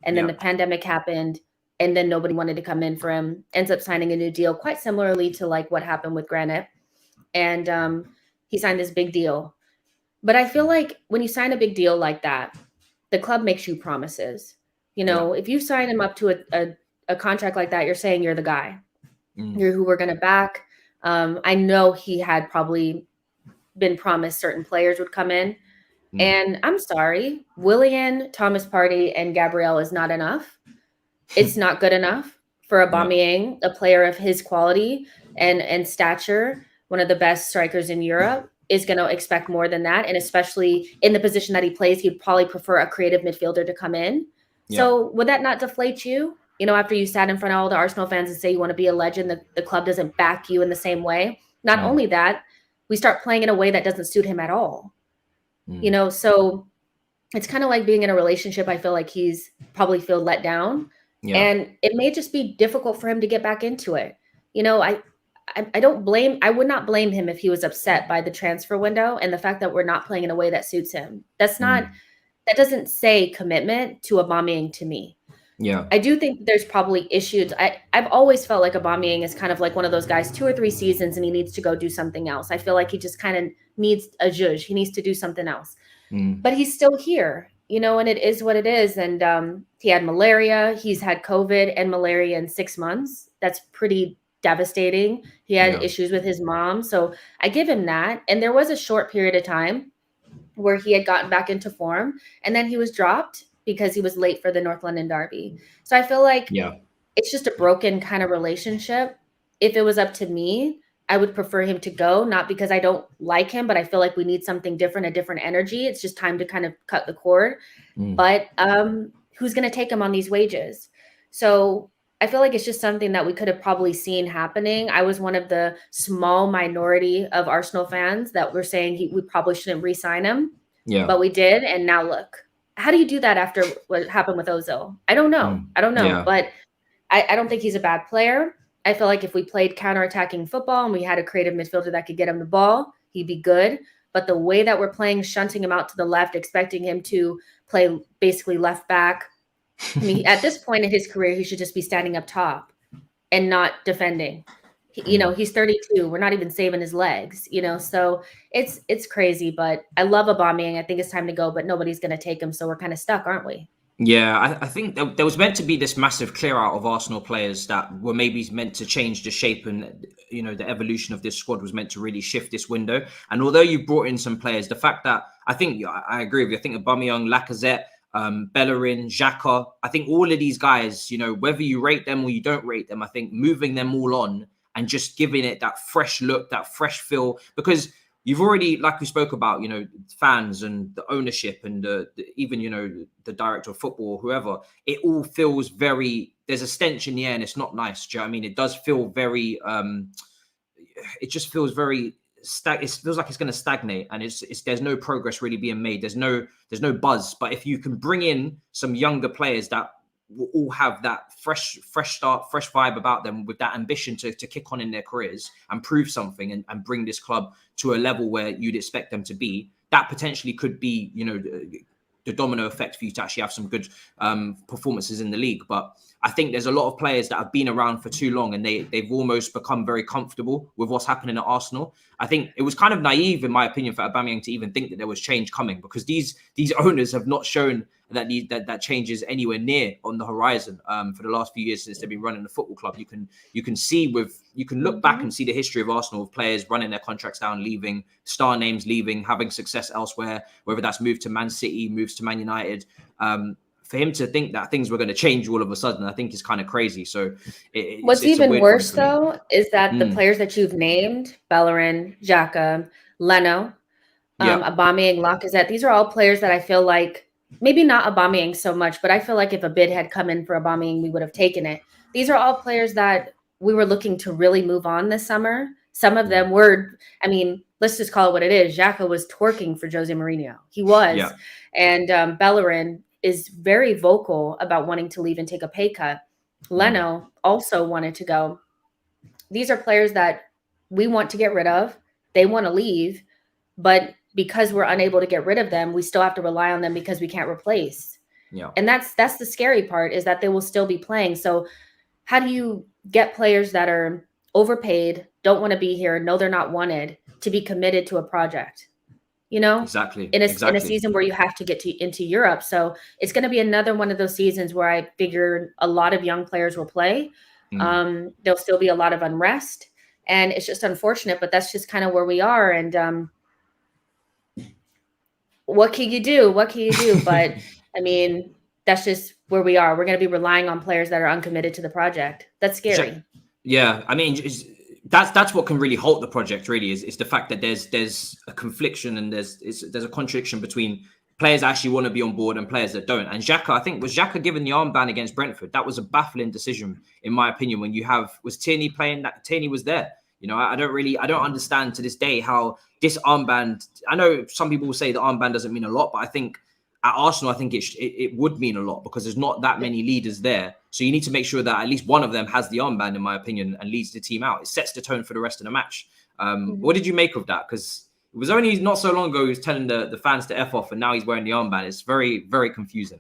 And then the pandemic happened, and then nobody wanted to come in for him. Ends up signing a new deal, quite similarly to like what happened with Granite. And he signed this big deal. But I feel like when you sign a big deal like that, the club makes you promises. If you sign him up to a contract like that, you're saying you're the guy. You're who we're going to back. I know he had probably been promised certain players would come in. And I'm sorry, Willian, Thomas Partey, and Gabriel is not enough. It's not good enough for Aubameyang, a player of his quality and stature, one of the best strikers in Europe, is going to expect more than that. And especially in the position that he plays, he'd probably prefer a creative midfielder to come in. So would that not deflate you? After you sat in front of all the Arsenal fans and say you want to be a legend, the club doesn't back you in the same way. Not only that, we start playing in a way that doesn't suit him at all. So it's kind of like being in a relationship. I feel like he's probably feel let down. And it may just be difficult for him to get back into it. I would not blame him if he was upset by the transfer window and the fact that we're not playing in a way that suits him. That doesn't say commitment to Aubameyang to me. I do think there's probably issues. I've always felt like Aubameyang is kind of like one of those guys, 2 or 3 seasons and he needs to go do something else. I feel like he just kind of needs a zhuzh. He needs to do something else. But he's still here, and it is what it is. And he had malaria. He's had COVID and malaria in 6 months. That's pretty devastating. He had issues with his mom. So I give him that. And there was a short period of time where he had gotten back into form and then he was dropped because he was late for the North London derby. So I feel like it's just a broken kind of relationship. If it was up to me, I would prefer him to go, not because I don't like him, but I feel like we need something different, a different energy. It's just time to kind of cut the cord. But who's going to take him on these wages? So I feel like it's just something that we could have probably seen happening. I was one of the small minority of Arsenal fans that were saying we probably shouldn't re-sign him. But we did. And now look. How do you do that after what happened with Ozil? I don't know. But I don't think he's a bad player. I feel like if we played counter-attacking football and we had a creative midfielder that could get him the ball, he'd be good. But the way that we're playing, shunting him out to the left, expecting him to play basically left back. I mean, at this point in his career, he should just be standing up top and not defending. He's 32. We're not even saving his legs, so it's crazy, but I love Aubameyang. I think it's time to go, but nobody's going to take him. So we're kind of stuck, aren't we? Yeah, I think there was meant to be this massive clear out of Arsenal players that were maybe meant to change the shape and, the evolution of this squad was meant to really shift this window. And although you brought in some players, the fact that I think I agree with you. I think Aubameyang, Lacazette, Bellerin, Xhaka, I think all of these guys, whether you rate them or you don't rate them, I think moving them all on and just giving it that fresh look, that fresh feel, because you've already, like we spoke about, fans and the ownership and even, the director of football, whoever, it all feels there's a stench in the air and it's not nice. Do you know what I mean? It does feel very, it just feels very, it feels like it's going to stagnate and there's no progress really being made. There's no buzz. But if you can bring in some younger players that will all have that fresh start, fresh vibe about them with that ambition to kick on in their careers and prove something and bring this club to a level where you'd expect them to be, that potentially could be, the domino effect for you to actually have some good performances in the league. But I think there's a lot of players that have been around for too long and they've almost become very comfortable with what's happening at Arsenal. I think it was kind of naive, in my opinion, for Aubameyang to even think that there was change coming, because these owners have not shown that change is anywhere near on the horizon for the last few years since they've been running the football club. You can look back and see the history of Arsenal of players running their contracts down, leaving, star names leaving, having success elsewhere, whether that's moved to Man City, moves to Man United. For him to think that things were going to change all of a sudden, I think is kind of crazy. So what's even worse though is that the players that you've named, Bellerin, Xhaka, Leno, Aubameyang, Lacazette, these are all players that I feel like, maybe not Aubameyang so much, but I feel like if a bid had come in for Aubameyang, we would have taken it. These are all players that we were looking to really move on this summer. Some of them were, let's just call it what it is. Xhaka was twerking for Jose Mourinho. He was. Yeah. And Bellerin is very vocal about wanting to leave and take a pay cut. Leno also wanted to go. These are players that we want to get rid of. They want to leave, but because we're unable to get rid of them, we still have to rely on them because we can't replace. Yeah. And that's the scary part, is that they will still be playing. So how do you get players that are overpaid, don't want to be here, know they're not wanted, to be committed to a project? You know, Exactly. In a season where you have to get into Europe. So it's going to be another one of those seasons where I figure a lot of young players will play. There'll still be a lot of unrest, and it's just unfortunate, but that's just kind of where we are. And what can you do? But I mean, that's just where we are. We're going to be relying on players that are uncommitted to the project. That's scary. Yeah, I mean, that's what can really halt the project. Really, is the fact that there's a confliction and there's a contradiction between players that actually want to be on board and players that don't. And Xhaka, I think, was Xhaka given the armband against Brentford? That was a baffling decision, in my opinion. When was Tierney playing? That Tierney was there. You know, I don't understand to this day how this armband. I know some people will say the armband doesn't mean a lot, but I think at Arsenal, I think it would mean a lot, because there's not that many leaders there. So you need to make sure that at least one of them has the armband, in my opinion, and leads the team out. It sets the tone for the rest of the match. What did you make of that? Because it was only not so long ago he was telling the fans to F off, and now he's wearing the armband. It's very, very confusing.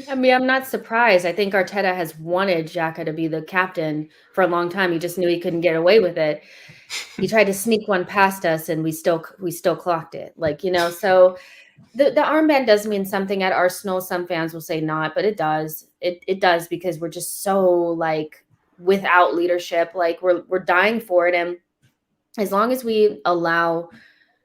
I mean, I'm not surprised. I think Arteta has wanted Xhaka to be the captain for a long time. He just knew he couldn't get away with it. He tried to sneak one past us, and we still clocked it. Like, you know, so the armband does mean something at Arsenal. Some fans will say not, but it does. It does, because we're just so, like, without leadership. Like, we're dying for it. And as long as we allow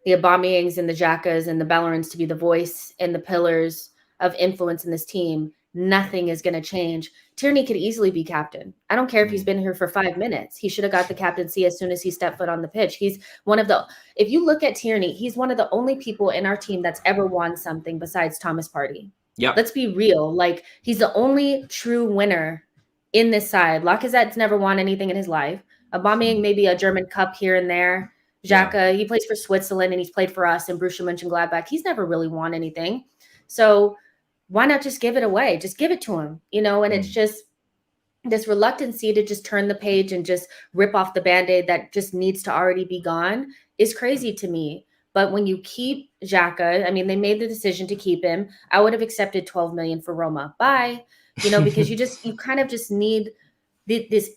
the Aubameyangs and the Xhakas and the Bellerins to be the voice and the pillars of influence in this team, nothing is going to change. Tierney could easily be captain. I don't care if he's been here for 5 minutes. He should have got the captaincy as soon as he stepped foot on the pitch. He's one of the, if you look at Tierney, he's one of the only people in our team that's ever won something besides Thomas Partey. Yeah. Let's be real. Like, he's the only true winner in this side. Lacazette's never won anything in his life. Aubameyang, maybe a German Cup here and there. Xhaka, he plays for Switzerland and he's played for us and Borussia Mönchengladbach. He's never really won anything. So why not just give it away? Just give it to him, you know? And it's just this reluctancy to just turn the page and just rip off the Band-Aid that just needs to already be gone is crazy to me. But when you keep Xhaka, I mean, they made the decision to keep him. I would have accepted 12 million for Roma. Bye. You know, because you kind of just need this,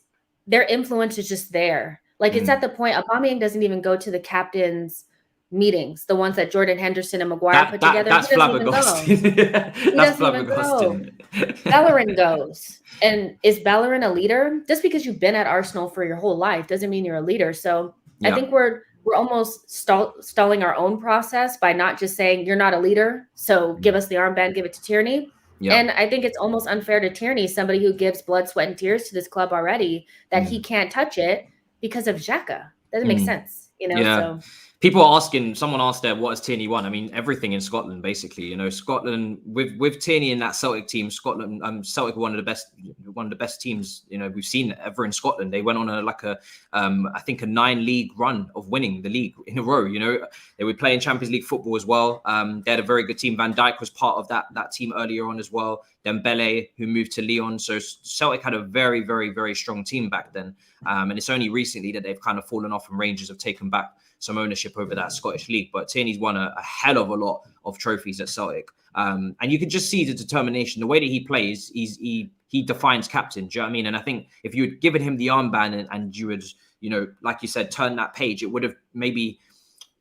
their influence is just there. Like, it's at the point, Aubameyang doesn't even go to the captain's meetings, the ones that Jordan Henderson and Maguire put together. That's flabbergasting. He doesn't even go. Bellerin goes. And is Bellerin a leader? Just because you've been at Arsenal for your whole life doesn't mean you're a leader. So I think we're almost stalling our own process by not just saying you're not a leader, so give us the armband, give it to Tierney. Yeah. And I think it's almost unfair to Tierney, somebody who gives blood, sweat, and tears to this club already, that he can't touch it because of Xhaka. Doesn't make sense, you know? Yeah. So people are asking, someone asked there, what has Tierney won? I mean, everything in Scotland, basically. You know, Scotland, with Tierney in that Celtic team, Scotland, Celtic were one of the best teams, you know, we've seen ever in Scotland. They went on I think a 9-league run of winning the league in a row. You know, they were playing Champions League football as well. They had a very good team. Van Dijk was part of that team earlier on as well. Dembele, who moved to Lyon. So Celtic had a very, very, very strong team back then. And it's only recently that they've kind of fallen off and Rangers have taken back some ownership over that Scottish league. But Tierney's won a hell of a lot of trophies at Celtic. And you can just see the determination, the way that he plays, he defines captain. Do you know what I mean? And I think if you had given him the armband and you would, you know, like you said, turn that page, it would have maybe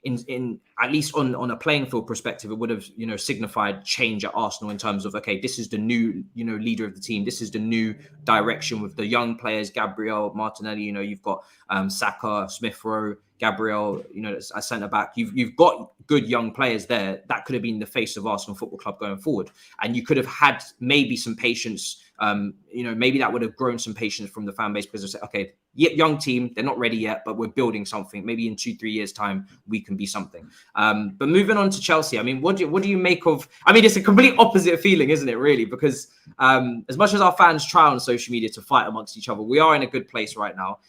in at least on a playing field perspective, it would have, you know, signified change at Arsenal in terms of, okay, this is the new, you know, leader of the team. This is the new direction with the young players, Gabriel, Martinelli, you know, you've got Saka, Smith Rowe, Gabriel, you know, as centre back. You've got good young players there. That could have been the face of Arsenal Football Club going forward. And you could have had maybe some patience. You know, maybe that would have grown some patience from the fan base, because they said, okay, young team, they're not ready yet, but we're building something. Maybe in 2-3 years' time, we can be something. But moving on to Chelsea, I mean, what do you make of? I mean, it's a complete opposite feeling, isn't it? Really, because as much as our fans try on social media to fight amongst each other, we are in a good place right now.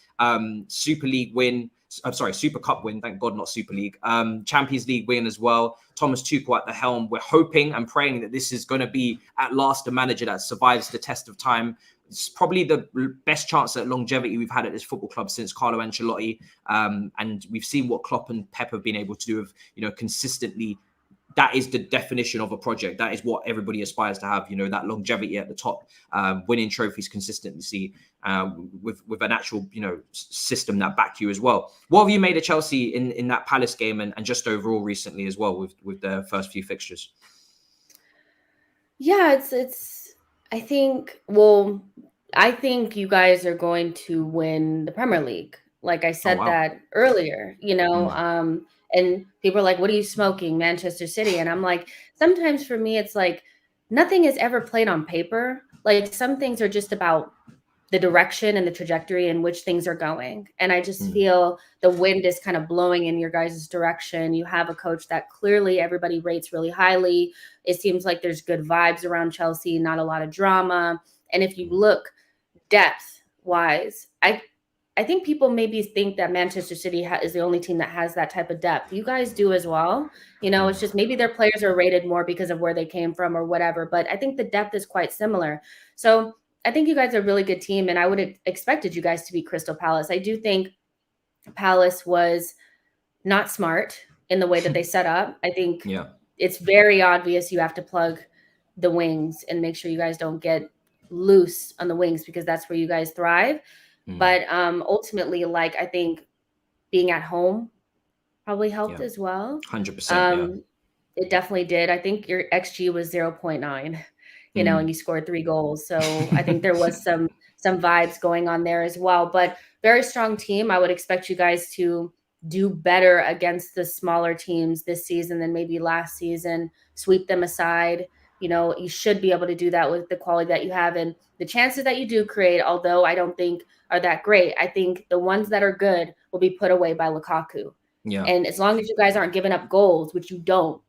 Super League win. I'm sorry, Super Cup win. Thank God, not Super League. Champions League win as well. Thomas Tuchel at the helm. We're hoping and praying that this is going to be at last a manager that survives the test of time. It's probably the best chance at longevity we've had at this football club since Carlo Ancelotti. And we've seen what Klopp and Pep have been able to do of, consistently. That is the definition of a project. That is what everybody aspires to have, that longevity at the top, winning trophies consistently, with an actual, system that back you as well. What have you made of Chelsea in that Palace game and just overall recently as well with the first few fixtures? Yeah, I think you guys are going to win the Premier League. Like I said that earlier, and people are like, what are you smoking, Manchester City? And I'm like, sometimes for me, it's like nothing is ever played on paper. Like some things are just about the direction and the trajectory in which things are going. And I just feel the wind is kind of blowing in your guys' direction. You have a coach that clearly everybody rates really highly. It seems like there's good vibes around Chelsea, not a lot of drama. And if you look depth-wise, I think people maybe think that Manchester City is the only team that has that type of depth. You guys do as well. It's just maybe their players are rated more because of where they came from or whatever. But I think the depth is quite similar. So I think you guys are a really good team, and I would have expected you guys to beat Crystal Palace. I do think Palace was not smart in the way that they set up. I think it's very obvious you have to plug the wings and make sure you guys don't get loose on the wings because that's where you guys thrive. But ultimately, I think being at home probably helped as well. 100%. It definitely did. I think your XG was 0.9, and you scored 3 goals. So I think there was some vibes going on there as well. But very strong team. I would expect you guys to do better against the smaller teams this season than maybe last season. Sweep them aside. You should be able to do that with the quality that you have. And the chances that you do create, although I don't think are that great, I think the ones that are good will be put away by Lukaku. Yeah. And as long as you guys aren't giving up goals, which you don't,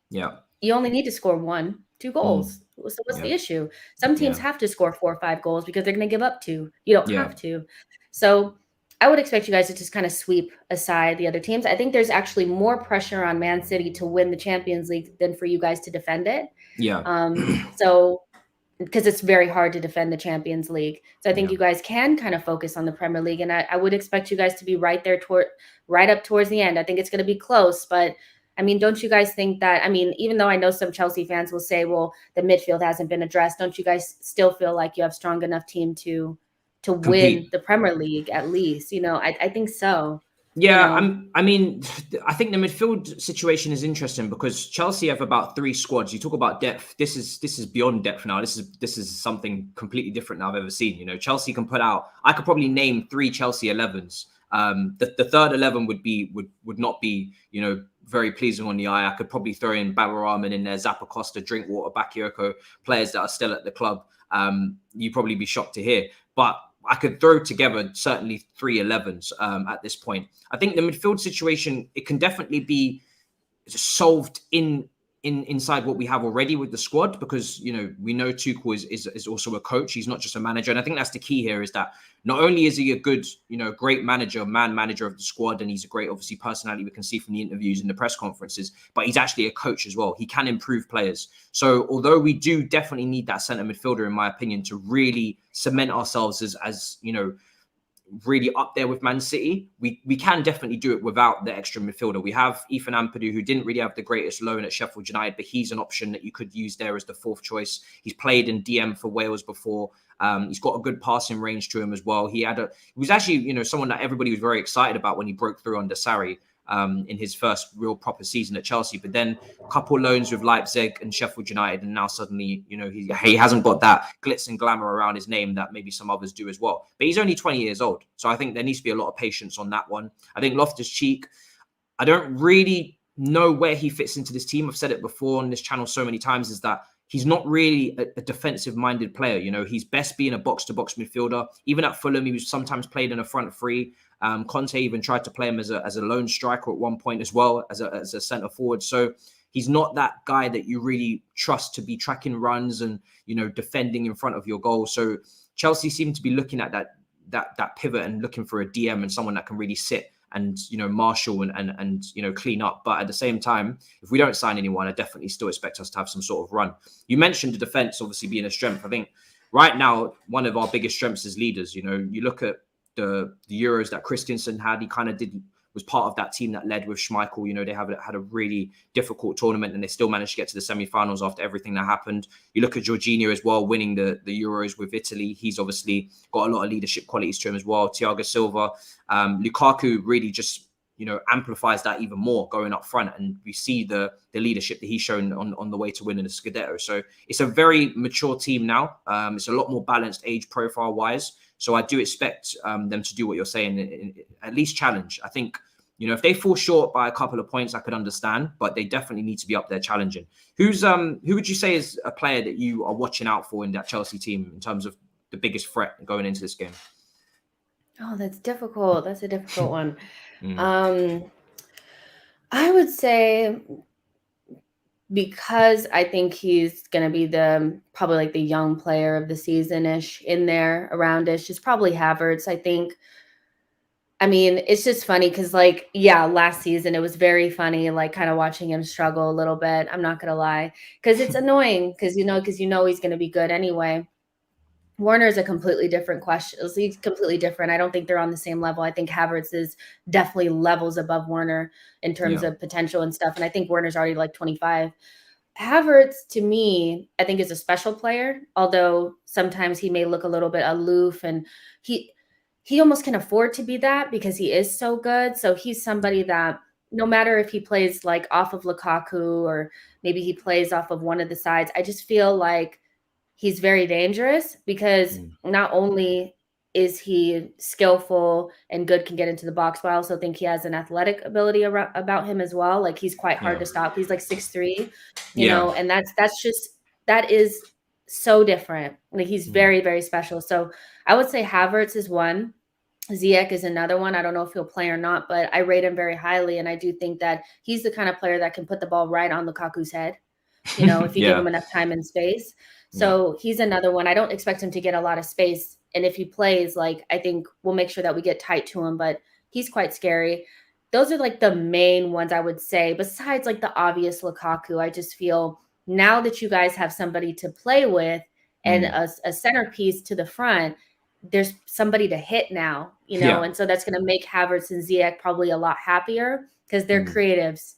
you only need to score 1-2 goals. So what's the issue? Some teams have to score 4 or 5 goals because they're going to give up 2. You don't have to. So I would expect you guys to just kind of sweep aside the other teams. I think there's actually more pressure on Man City to win the Champions League than for you guys to defend it. So because it's very hard to defend the Champions League. So I think you guys can kind of focus on the Premier League. And I would expect you guys to be right there right up towards the end. I think it's going to be close. But I mean, don't you guys think that, even though I know some Chelsea fans will say, well, the midfield hasn't been addressed, don't you guys still feel like you have strong enough team to win the Premier League at least? I think so. Yeah, I think the midfield situation is interesting because Chelsea have about 3 squads. You talk about depth. This is beyond depth now. This is something completely different I've ever seen. Chelsea can put out. I could probably name 3 Chelsea 11s. The third 11 would not be very pleasing on the eye. I could probably throw in Babaraman in there, Zappacosta, Drinkwater, Bakayoko, players that are still at the club. You'd probably be shocked to hear, but I could throw together certainly 3 11s at this point. I think the midfield situation, it can definitely be solved inside what we have already with the squad because, we know Tuchel is also a coach. He's not just a manager. And I think that's the key here is that not only is he a good, great manager of the squad, and he's a great, obviously, personality we can see from the interviews and the press conferences, but he's actually a coach as well. He can improve players. So although we do definitely need that centre midfielder, in my opinion, to really cement ourselves as really up there with Man City, we can definitely do it without the extra midfielder. We have Ethan Ampadu, who didn't really have the greatest loan at Sheffield United, but he's an option that you could use there as the 4th choice. He's played in DM for Wales before. He's got a good passing range to him as well. He was actually, someone that everybody was very excited about when he broke through under Sarri in his first real proper season at Chelsea. But then a couple loans with Leipzig and Sheffield United, and now suddenly, he hasn't got that glitz and glamour around his name that maybe some others do as well. But he's only 20 years old. So I think there needs to be a lot of patience on that one. I think Loftus-Cheek, I don't really know where he fits into this team. I've said it before on this channel so many times, is that he's not really a defensive-minded player. He's best being a box-to-box midfielder. Even at Fulham, he was sometimes played in a front 3. Conte even tried to play him as a lone striker at one point as well, as a centre forward. So he's not that guy that you really trust to be tracking runs and, defending in front of your goal. So Chelsea seem to be looking at that pivot and looking for a DM and someone that can really sit marshal and clean up. But at the same time, if we don't sign anyone, I definitely still expect us to have some sort of run. You mentioned the defense obviously being a strength. I think right now one of our biggest strengths is leaders. You look at the Euros that Christensen had. He kind of was part of that team that led with Schmeichel. They had a really difficult tournament and they still managed to get to the semi-finals after everything that happened. You look at Jorginho as well, winning the Euros with Italy. He's obviously got a lot of leadership qualities to him as well. Thiago Silva, Lukaku really just, amplifies that even more going up front. And we see the leadership that he's shown on the way to winning the Scudetto. So it's a very mature team now. It's a lot more balanced age profile wise. So I do expect them to do what you're saying, at least challenge. I think, if they fall short by a couple of points, I could understand, but they definitely need to be up there challenging. Who would you say is a player that you are watching out for in that Chelsea team in terms of the biggest threat going into this game? Oh, that's difficult. That's a difficult one. I would say, because I think he's going to be probably like the young player of the season-ish in there around-ish, is probably Havertz. I mean, it's just funny because last season it was very funny, kind of watching him struggle a little bit. I'm not going to lie, because it's annoying because he's going to be good anyway. Werner is a completely different question. He's completely different. I don't think they're on the same level. I think Havertz is definitely levels above Werner in terms of potential and stuff. And I think Werner's already 25. Havertz, to me, I think is a special player, although sometimes he may look a little bit aloof, and he almost can afford to be that because he is so good. So he's somebody that no matter if he plays off of Lukaku or maybe he plays off of one of the sides, I just feel like he's very dangerous because not only is he skillful and good, can get into the box, but I also think he has an athletic ability about him as well. He's quite hard to stop. He's 6'3", you know, and that is so different. He's very, very special. So I would say Havertz is one. Ziyech is another one. I don't know if he'll play or not, but I rate him very highly. And I do think that he's the kind of player that can put the ball right on Lukaku's head, if you give him enough time and space. So he's another one. I don't expect him to get a lot of space. And if he plays, I think we'll make sure that we get tight to him, but he's quite scary. Those are the main ones I would say. Besides the obvious Lukaku, I just feel now that you guys have somebody to play with and a centerpiece to the front, there's somebody to hit now, and so that's going to make Havertz and Ziyech probably a lot happier because they're creatives.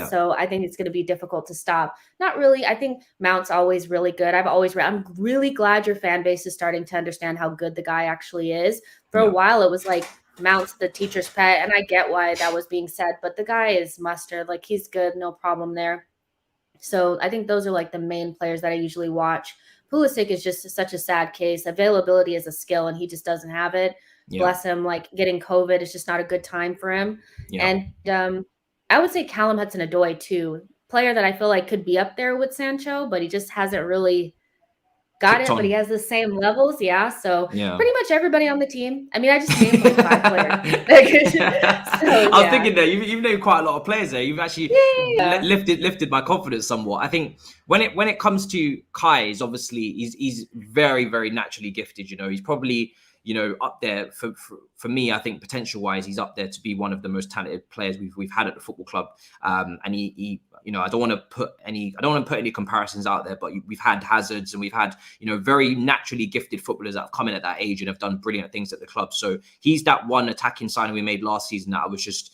So I think it's going to be difficult to stop. Not really. I think Mount's always really good. I'm really glad your fan base is starting to understand how good the guy actually is. For a while, it was Mount's the teacher's pet, and I get why that was being said, but the guy is mustard. He's good, no problem there. So I think those are the main players that I usually watch. Pulisic is just such a sad case. Availability is a skill, and he just doesn't have it. Bless him. Getting COVID is just not a good time for him. And I would say Callum Hudson-Odoi too, player that I feel could be up there with Sancho, but he just hasn't really got it. But he has the same levels, so pretty much everybody on the team. I mean, I just named 5 players. I was thinking that you've named quite a lot of players there. You've actually lifted my confidence somewhat. I think when it comes to Kai, he's very, very naturally gifted. He's probably up there for me. I think potential wise, he's up there to be one of the most talented players we've had at the football club. And he I don't want to put any comparisons out there, but we've had Hazards and we've had very naturally gifted footballers that have come in at that age and have done brilliant things at the club. So he's that one attacking signing we made last season that I was just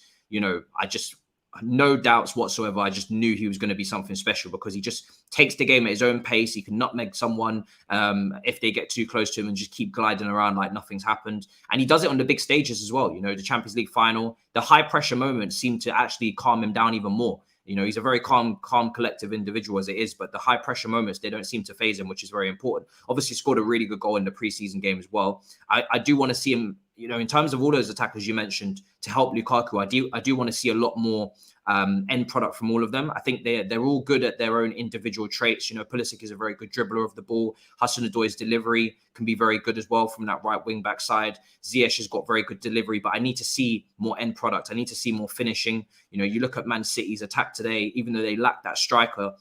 no doubts whatsoever. I just knew he was going to be something special because he just takes the game at his own pace. He can nutmeg someone if they get too close to him and just keep gliding around like nothing's happened. And he does it on the big stages as well. The Champions League final, the high pressure moments seem to actually calm him down even more. He's a very calm, collective individual as it is, but the high pressure moments, they don't seem to faze him, which is very important. Obviously scored a really good goal in the preseason game as well. I do want to see him, in terms of all those attackers you mentioned to help Lukaku, I do want to see a lot more end product from all of them. I think they're all good at their own individual traits. Pulisic is a very good dribbler of the ball. Hudson-Odoi's delivery can be very good as well from that right wing back side. Ziyech has got very good delivery, but I need to see more end product. I need to see more finishing. You look at Man City's attack today, even though they lack that striker,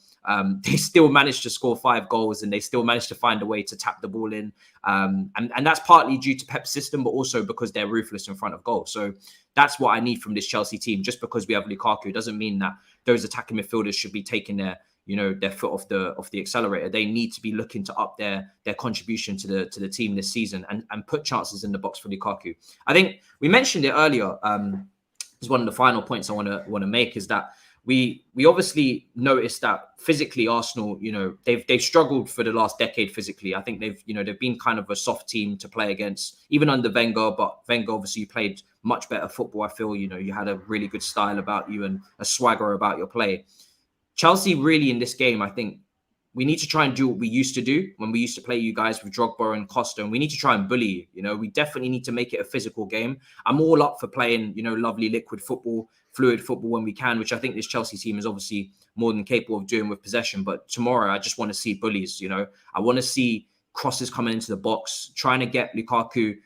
they still managed to score 5 goals and they still managed to find a way to tap the ball in. And that's partly due to Pep's system, but also because they're ruthless in front of goal. So that's what I need from this Chelsea team. Just because we have Lukaku doesn't mean that those attacking midfielders should be taking their foot off the accelerator. They need to be looking to up their contribution to the team this season and put chances in the box for Lukaku. I think we mentioned it earlier. Is one of the final points I want to make is that we obviously noticed that physically Arsenal, they've struggled for the last decade physically. I think they've been kind of a soft team to play against, even under Wenger. But Wenger obviously played much better football. I feel you had a really good style about you and a swagger about your play. Chelsea really in this game, I think we need to try and do what we used to do when we used to play you guys with Drogba and Costa, and we need to try and bully you. We definitely need to make it a physical game. I'm all up for playing, lovely liquid football, fluid football when we can, which I think this Chelsea team is obviously more than capable of doing with possession. But tomorrow, I just want to see bullies. I want to see crosses coming into the box, trying to get Lukaku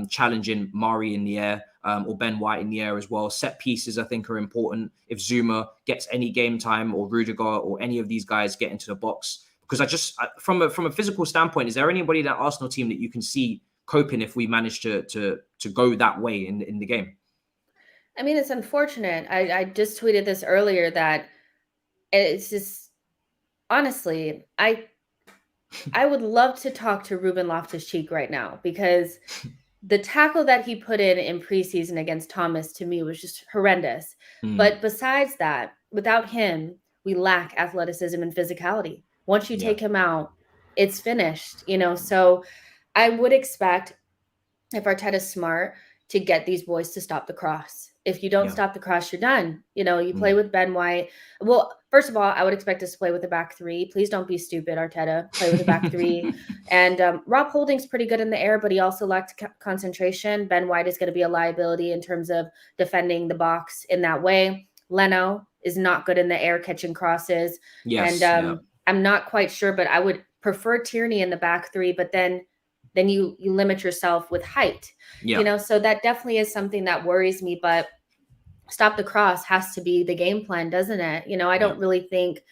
challenging Mari in the air. Or Ben White in the air as well. Set pieces, I think, are important. If Zuma gets any game time, or Rudiger, or any of these guys get into the box, because from a physical standpoint, is there anybody in that Arsenal team that you can see coping if we manage to go that way in the game? I mean, it's unfortunate. I just tweeted this earlier that it's just, honestly, I would love to talk to Ruben Loftus-Cheek right now, because the tackle that he put in preseason against Thomas, to me, was just horrendous. But besides that, without him, we lack athleticism and physicality. Once you take him out, it's finished, So I would expect, if Arteta's smart, to get these boys to stop the cross. If you don't stop the cross, you're done. You play with Ben White. Well, first of all, I would expect us to play with a back three. Please don't be stupid, Arteta. Play with a back three. And Rob Holding's pretty good in the air, but he also lacked concentration. Ben White is going to be a liability in terms of defending the box in that way. Leno is not good in the air catching crosses. Yes, and I'm not quite sure, but I would prefer Tierney in the back three, but then you limit yourself with height. So that definitely is something that worries me. But stop the cross has to be the game plan, doesn't it? I don't really think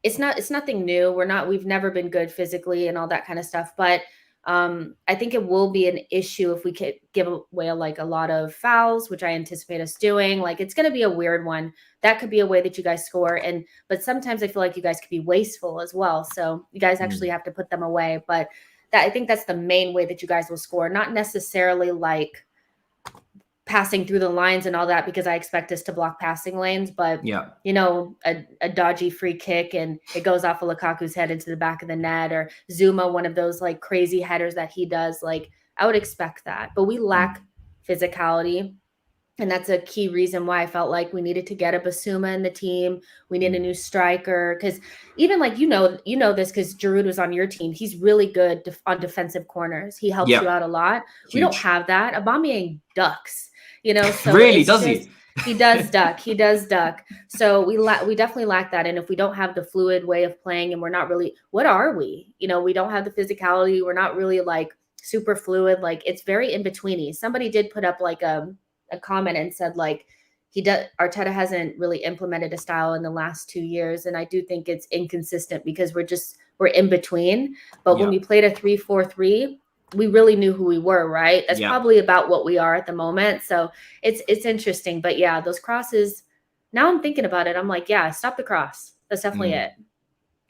it's nothing new. We've never been good physically and all that kind of stuff. But I think it will be an issue if we could give away a lot of fouls, which I anticipate us doing. It's going to be a weird one. That could be a way that you guys score. But sometimes I feel like you guys could be wasteful as well. So you guys actually have to put them away. But I think that's the main way that you guys will score, not necessarily passing through the lines and all that, because I expect us to block passing lanes, but a dodgy free kick and it goes off of Lukaku's head into the back of the net, or Zuma, one of those crazy headers that he does. I would expect that, but we lack physicality. And that's a key reason why I felt like we needed to get a Basuma in the team. We need a new striker, because even this because Giroud was on your team. He's really good on defensive corners. He helps you out a lot. Huge. We don't have that. Aubameyang ducks. So really, does he? He does duck. He does duck. So we definitely lack that. And if we don't have the fluid way of playing, and we're not really, what are we? We don't have the physicality. We're not really super fluid. It's very in betweeny. Somebody did put up a comment and said Arteta hasn't really implemented a style in the last 2 years, and I do think it's inconsistent because we're in between. But when we played a 3-4-3, we really knew who we were, right? That's probably about what we are at the moment. So it's interesting. But those crosses, now I'm thinking about it, I'm stop the cross. That's definitely it.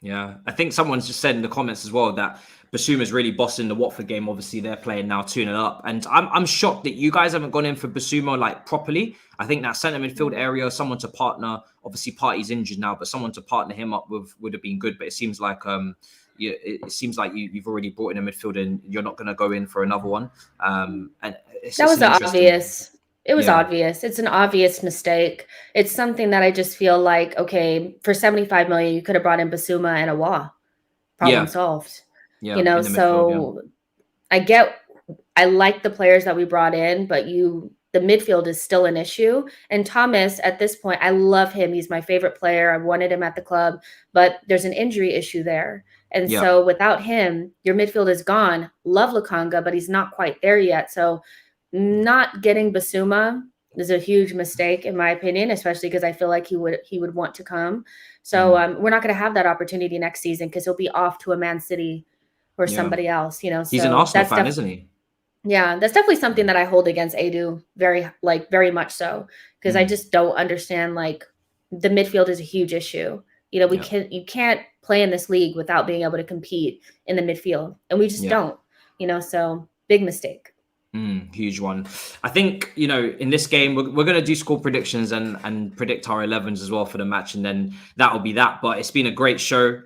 Yeah, I think someone's just said in the comments as well that Basuma's really bossing the Watford game. Obviously, they're playing now 2-0 up. And I'm shocked that you guys haven't gone in for Basuma properly. I think that centre midfield area, someone to partner, obviously Partey's injured now, but someone to partner him up with would have been good. But it seems like you've already brought in a midfielder and you're not going to go in for another one. And that was obvious. It was obvious. It's an obvious mistake. It's something that I just feel like, okay, for 75 million, you could have brought in Basuma and Awa. Problem solved. Yeah, so I like the players that we brought in, but the midfield is still an issue. And Thomas, at this point, I love him. He's my favorite player. I wanted him at the club, but there's an injury issue there. And so without him, your midfield is gone. Love Lukanga, but he's not quite there yet. So not getting Basuma is a huge mistake, in my opinion, especially because I feel like he would want to come. So we're not going to have that opportunity next season because he'll be off to a Man City or somebody else. He's an Arsenal fan, isn't he? Yeah, that's definitely something that I hold against Edu very much so, because I just don't understand, like, the midfield is a huge issue. You know, you can't play in this league without being able to compete in the midfield, and we just don't, so big mistake. Huge one. I think, in this game, we're going to do score predictions and predict our 11s as well for the match. And then that'll be that. But it's been a great show.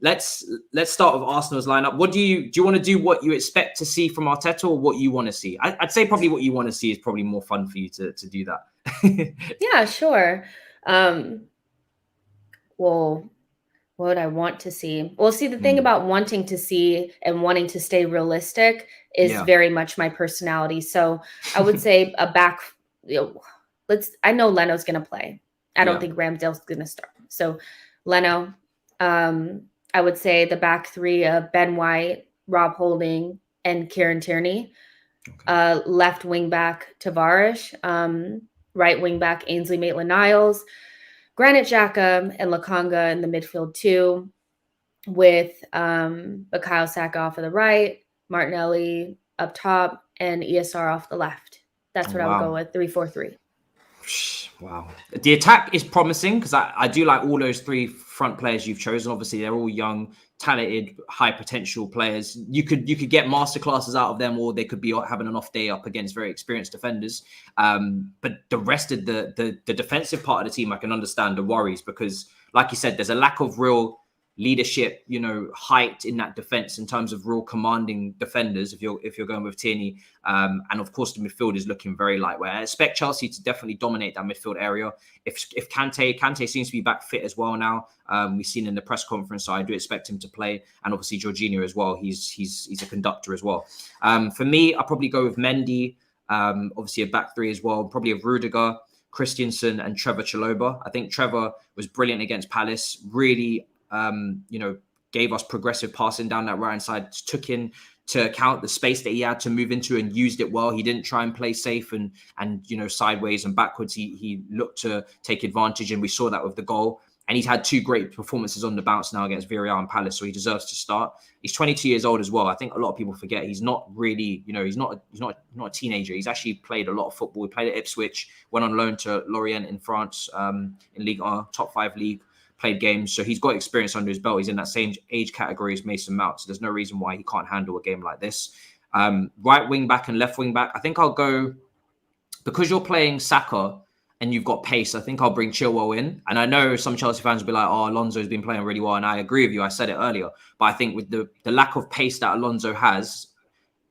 Let's start with Arsenal's lineup. What do you want to do what you expect to see from Arteta, or what you want to see? I'd say probably what you want to see is probably more fun for you to do that. Yeah, sure. Well, what would I want to see? Well, see, the thing about wanting to see and wanting to stay realistic is very much my personality. So I would say a back, I know Leno's going to play. I don't think Ramsdale's going to start. So Leno, I would say the back three of Ben White, Rob Holding, and Kieran Tierney. Okay. Left wing back Tavares, right wing back Ainsley Maitland-Niles, Granit Xhaka and Lukaku in the midfield too, with Bukayo Saka off of the right, Martinelli up top, and ESR off the left. That's what I would go with, 3-4-3. Wow. The attack is promising, because I do like all those three front players you've chosen. Obviously, they're all young, talented, high potential players. You could get masterclasses out of them, or they could be having an off day up against very experienced defenders. But the rest of the defensive part of the team, I can understand the worries, because, like you said, there's a lack of real leadership, height in that defense in terms of real commanding defenders. If you're going with Tierney, and of course the midfield is looking very lightweight. I expect Chelsea to definitely dominate that midfield area. If Kante seems to be back fit as well now, we've seen in the press conference, so I do expect him to play, and obviously Jorginho as well. He's a conductor as well. For me, I'll probably go with Mendy, obviously a back three as well, probably of Rudiger, Christensen, and Trevor Chalobah. I think Trevor was brilliant against Palace. Really, gave us progressive passing down that right hand side, took into account the space that he had to move into and used it well. He didn't try and play safe and sideways and backwards. He looked to take advantage, and we saw that with the goal. And he's had two great performances on the bounce now against Villarreal and Palace, so he deserves to start. He's 22 years old as well. I think a lot of people forget he's not really, he's not a teenager. He's actually played a lot of football. He played at Ipswich, went on loan to Lorient in France, in Ligue 1, top 5 league. Played games, so he's got experience under his belt. He's in that same age category as Mason Mount, so there's no reason why he can't handle a game like this. Right wing back and left wing back, I think I'll go, because you're playing Saka and you've got pace, I think I'll bring Chilwell in. And I know some Chelsea fans will be like, oh, Alonso's been playing really well, and I agree with you, I said it earlier, but I think with the lack of pace that Alonso has,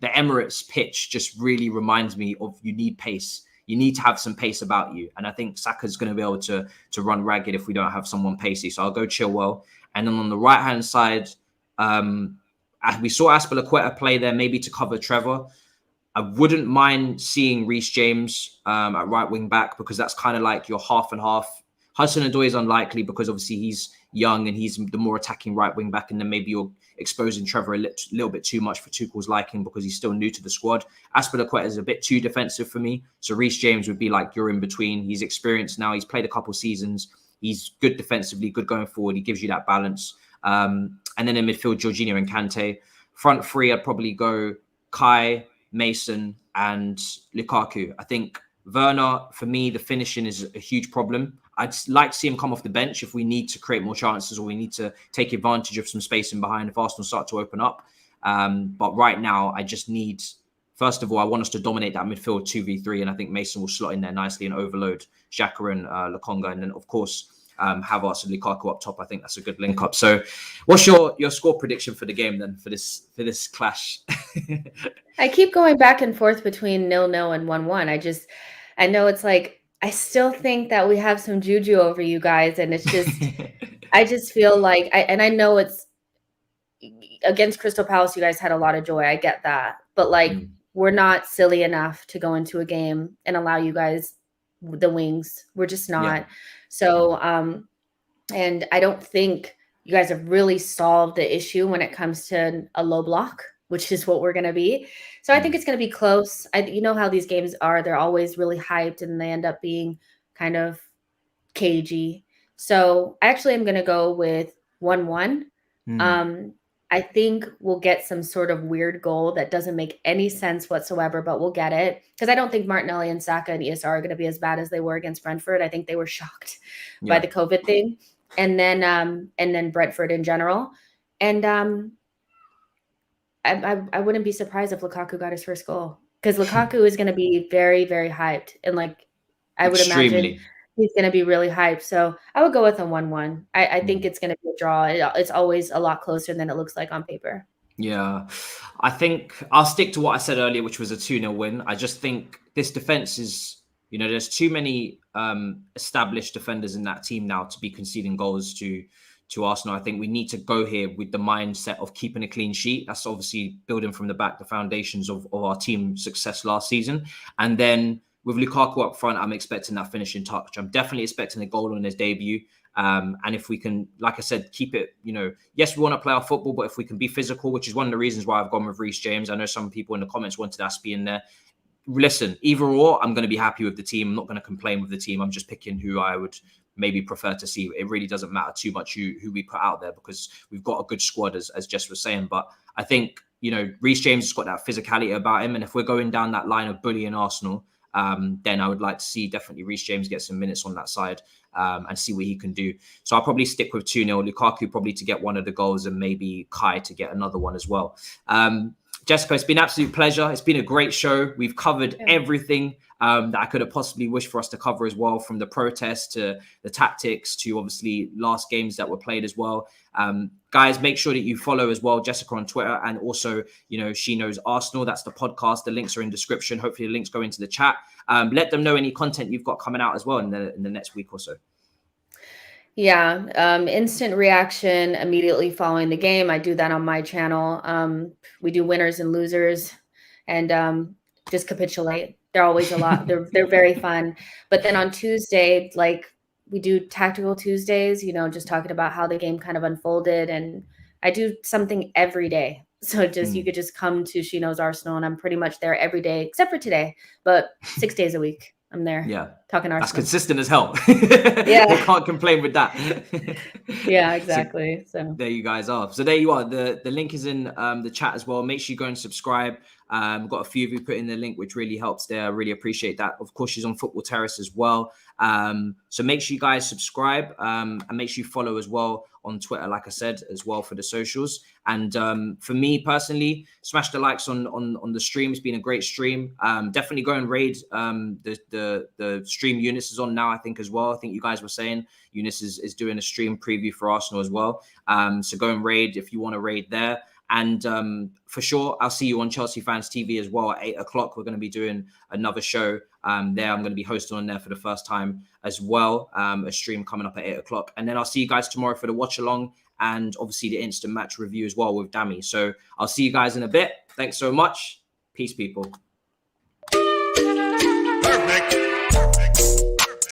the Emirates pitch just really reminds me of, you need pace. You need to have some pace about you. And I think Saka's going to be able to run ragged if we don't have someone pacey. So I'll go Chilwell. And then on the right-hand side, we saw Azpilicueta play there, maybe to cover Trevor. I wouldn't mind seeing Reece James at right wing back, because that's kind of like your half and half. Hudson-Odoi is unlikely because obviously he's young and he's the more attacking right wing back, and then maybe you're exposing Trevor a little bit too much for Tuchel's liking because he's still new to the squad. Azpilicueta is a bit too defensive for me, so Reece James would be like you're in between. He's experienced now. He's played a couple seasons. He's good defensively, good going forward. He gives you that balance. And then in midfield, Jorginho and Kante. Front three, I'd probably go Kai, Mason, and Lukaku. I think Werner, for me, the finishing is a huge problem. I'd like to see him come off the bench if we need to create more chances, or we need to take advantage of some space in behind if Arsenal start to open up. But right now, I just need, first of all, I want us to dominate that midfield 2v3, and I think Mason will slot in there nicely and overload Xhaka and Lokonga. And then, of course, have us and Lukaku up top. I think that's a good link up. So what's your score prediction for the game then, for this clash? I keep going back and forth between 0-0 and 1-1. I know it's like, I still think that we have some juju over you guys, and it's just, I just feel like, I know it's against Crystal Palace, you guys had a lot of joy. I get that, but we're not silly enough to go into a game and allow you guys the wings. We're just not. Yeah. So, and I don't think you guys have really solved the issue when it comes to a low block, which is what we're going to be. So I think it's going to be close. You know how these games are. They're always really hyped and they end up being kind of cagey. So I actually am going to go with 1-1. I think we'll get some sort of weird goal that doesn't make any sense whatsoever, but we'll get it. Because I don't think Martinelli and Saka and ESR are going to be as bad as they were against Brentford. I think they were shocked by the COVID thing. And then Brentford in general. And I wouldn't be surprised if Lukaku got his first goal. Because Lukaku is going to be very, very hyped. And like, I would imagine he's going to be really hyped. So I would go with a 1-1. I think it's going to be a draw. It's always a lot closer than it looks like on paper. Yeah, I think I'll stick to what I said earlier, which was a 2-0 win. I just think this defense is, there's too many established defenders in that team now to be conceding goals to Arsenal. I think we need to go here with the mindset of keeping a clean sheet. That's obviously building from the back, the foundations of our team's success last season. And then with Lukaku up front, I'm expecting that finishing touch. I'm definitely expecting a goal on his debut. And if we can, like I said, keep it, yes, we want to play our football, but if we can be physical, which is one of the reasons why I've gone with Reece James. I know some people in the comments wanted Aspie in there. Listen, either or, I'm going to be happy with the team. I'm not going to complain with the team. I'm just picking who I would maybe prefer to see. It really doesn't matter too much who we put out there because we've got a good squad, as Jess was saying. But I think, Reece James has got that physicality about him. And if we're going down that line of bullying Arsenal, then I would like to see definitely Reece James get some minutes on that side and see what he can do. So I'll probably stick with 2-0. Lukaku probably to get one of the goals and maybe Kai to get another one as well. Jessica, it's been an absolute pleasure. It's been a great show. We've covered everything that I could have possibly wished for us to cover as well, from the protests to the tactics to obviously last games that were played as well. Guys, make sure that you follow as well Jessica on Twitter, and also, She Knows Arsenal. That's the podcast. The links are in description. Hopefully the links go into the chat. Let them know any content you've got coming out as well in the next week or so. Yeah, instant reaction immediately following the game. I do that on my channel. We do winners and losers, and just capitulate. They're always a lot. They're very fun. But then on Tuesday, like, we do tactical Tuesdays, just talking about how the game kind of unfolded. And I do something every day. So you could just come to She Knows Arsenal, and I'm pretty much there every day, except for today, but 6 days a week. I'm there. Yeah. Talking Arsenal. That's consistent as hell. Yeah. They can't complain with that. Yeah, exactly. So there you guys are. So there you are. The link is in the chat as well. Make sure you go and subscribe. We've got a few of you put in the link, which really helps there. I really appreciate that. Of course, she's on Football Terrace as well. So make sure you guys subscribe and make sure you follow as well on Twitter, like I said, as well for the socials. And for me personally, smash the likes on the stream. It's been a great stream. Definitely go and raid the stream Eunice is on now, I think, as well. I think you guys were saying Eunice is doing a stream preview for Arsenal as well. So go and raid if you want to raid there. And for sure, I'll see you on Chelsea Fans TV as well at 8 o'clock. We're going to be doing another show there. I'm going to be hosting on there for the first time as well. A stream coming up at 8 o'clock. And then I'll see you guys tomorrow for the watch along and obviously the instant match review as well with Dami. So I'll see you guys in a bit. Thanks so much. Peace, people. Perfect.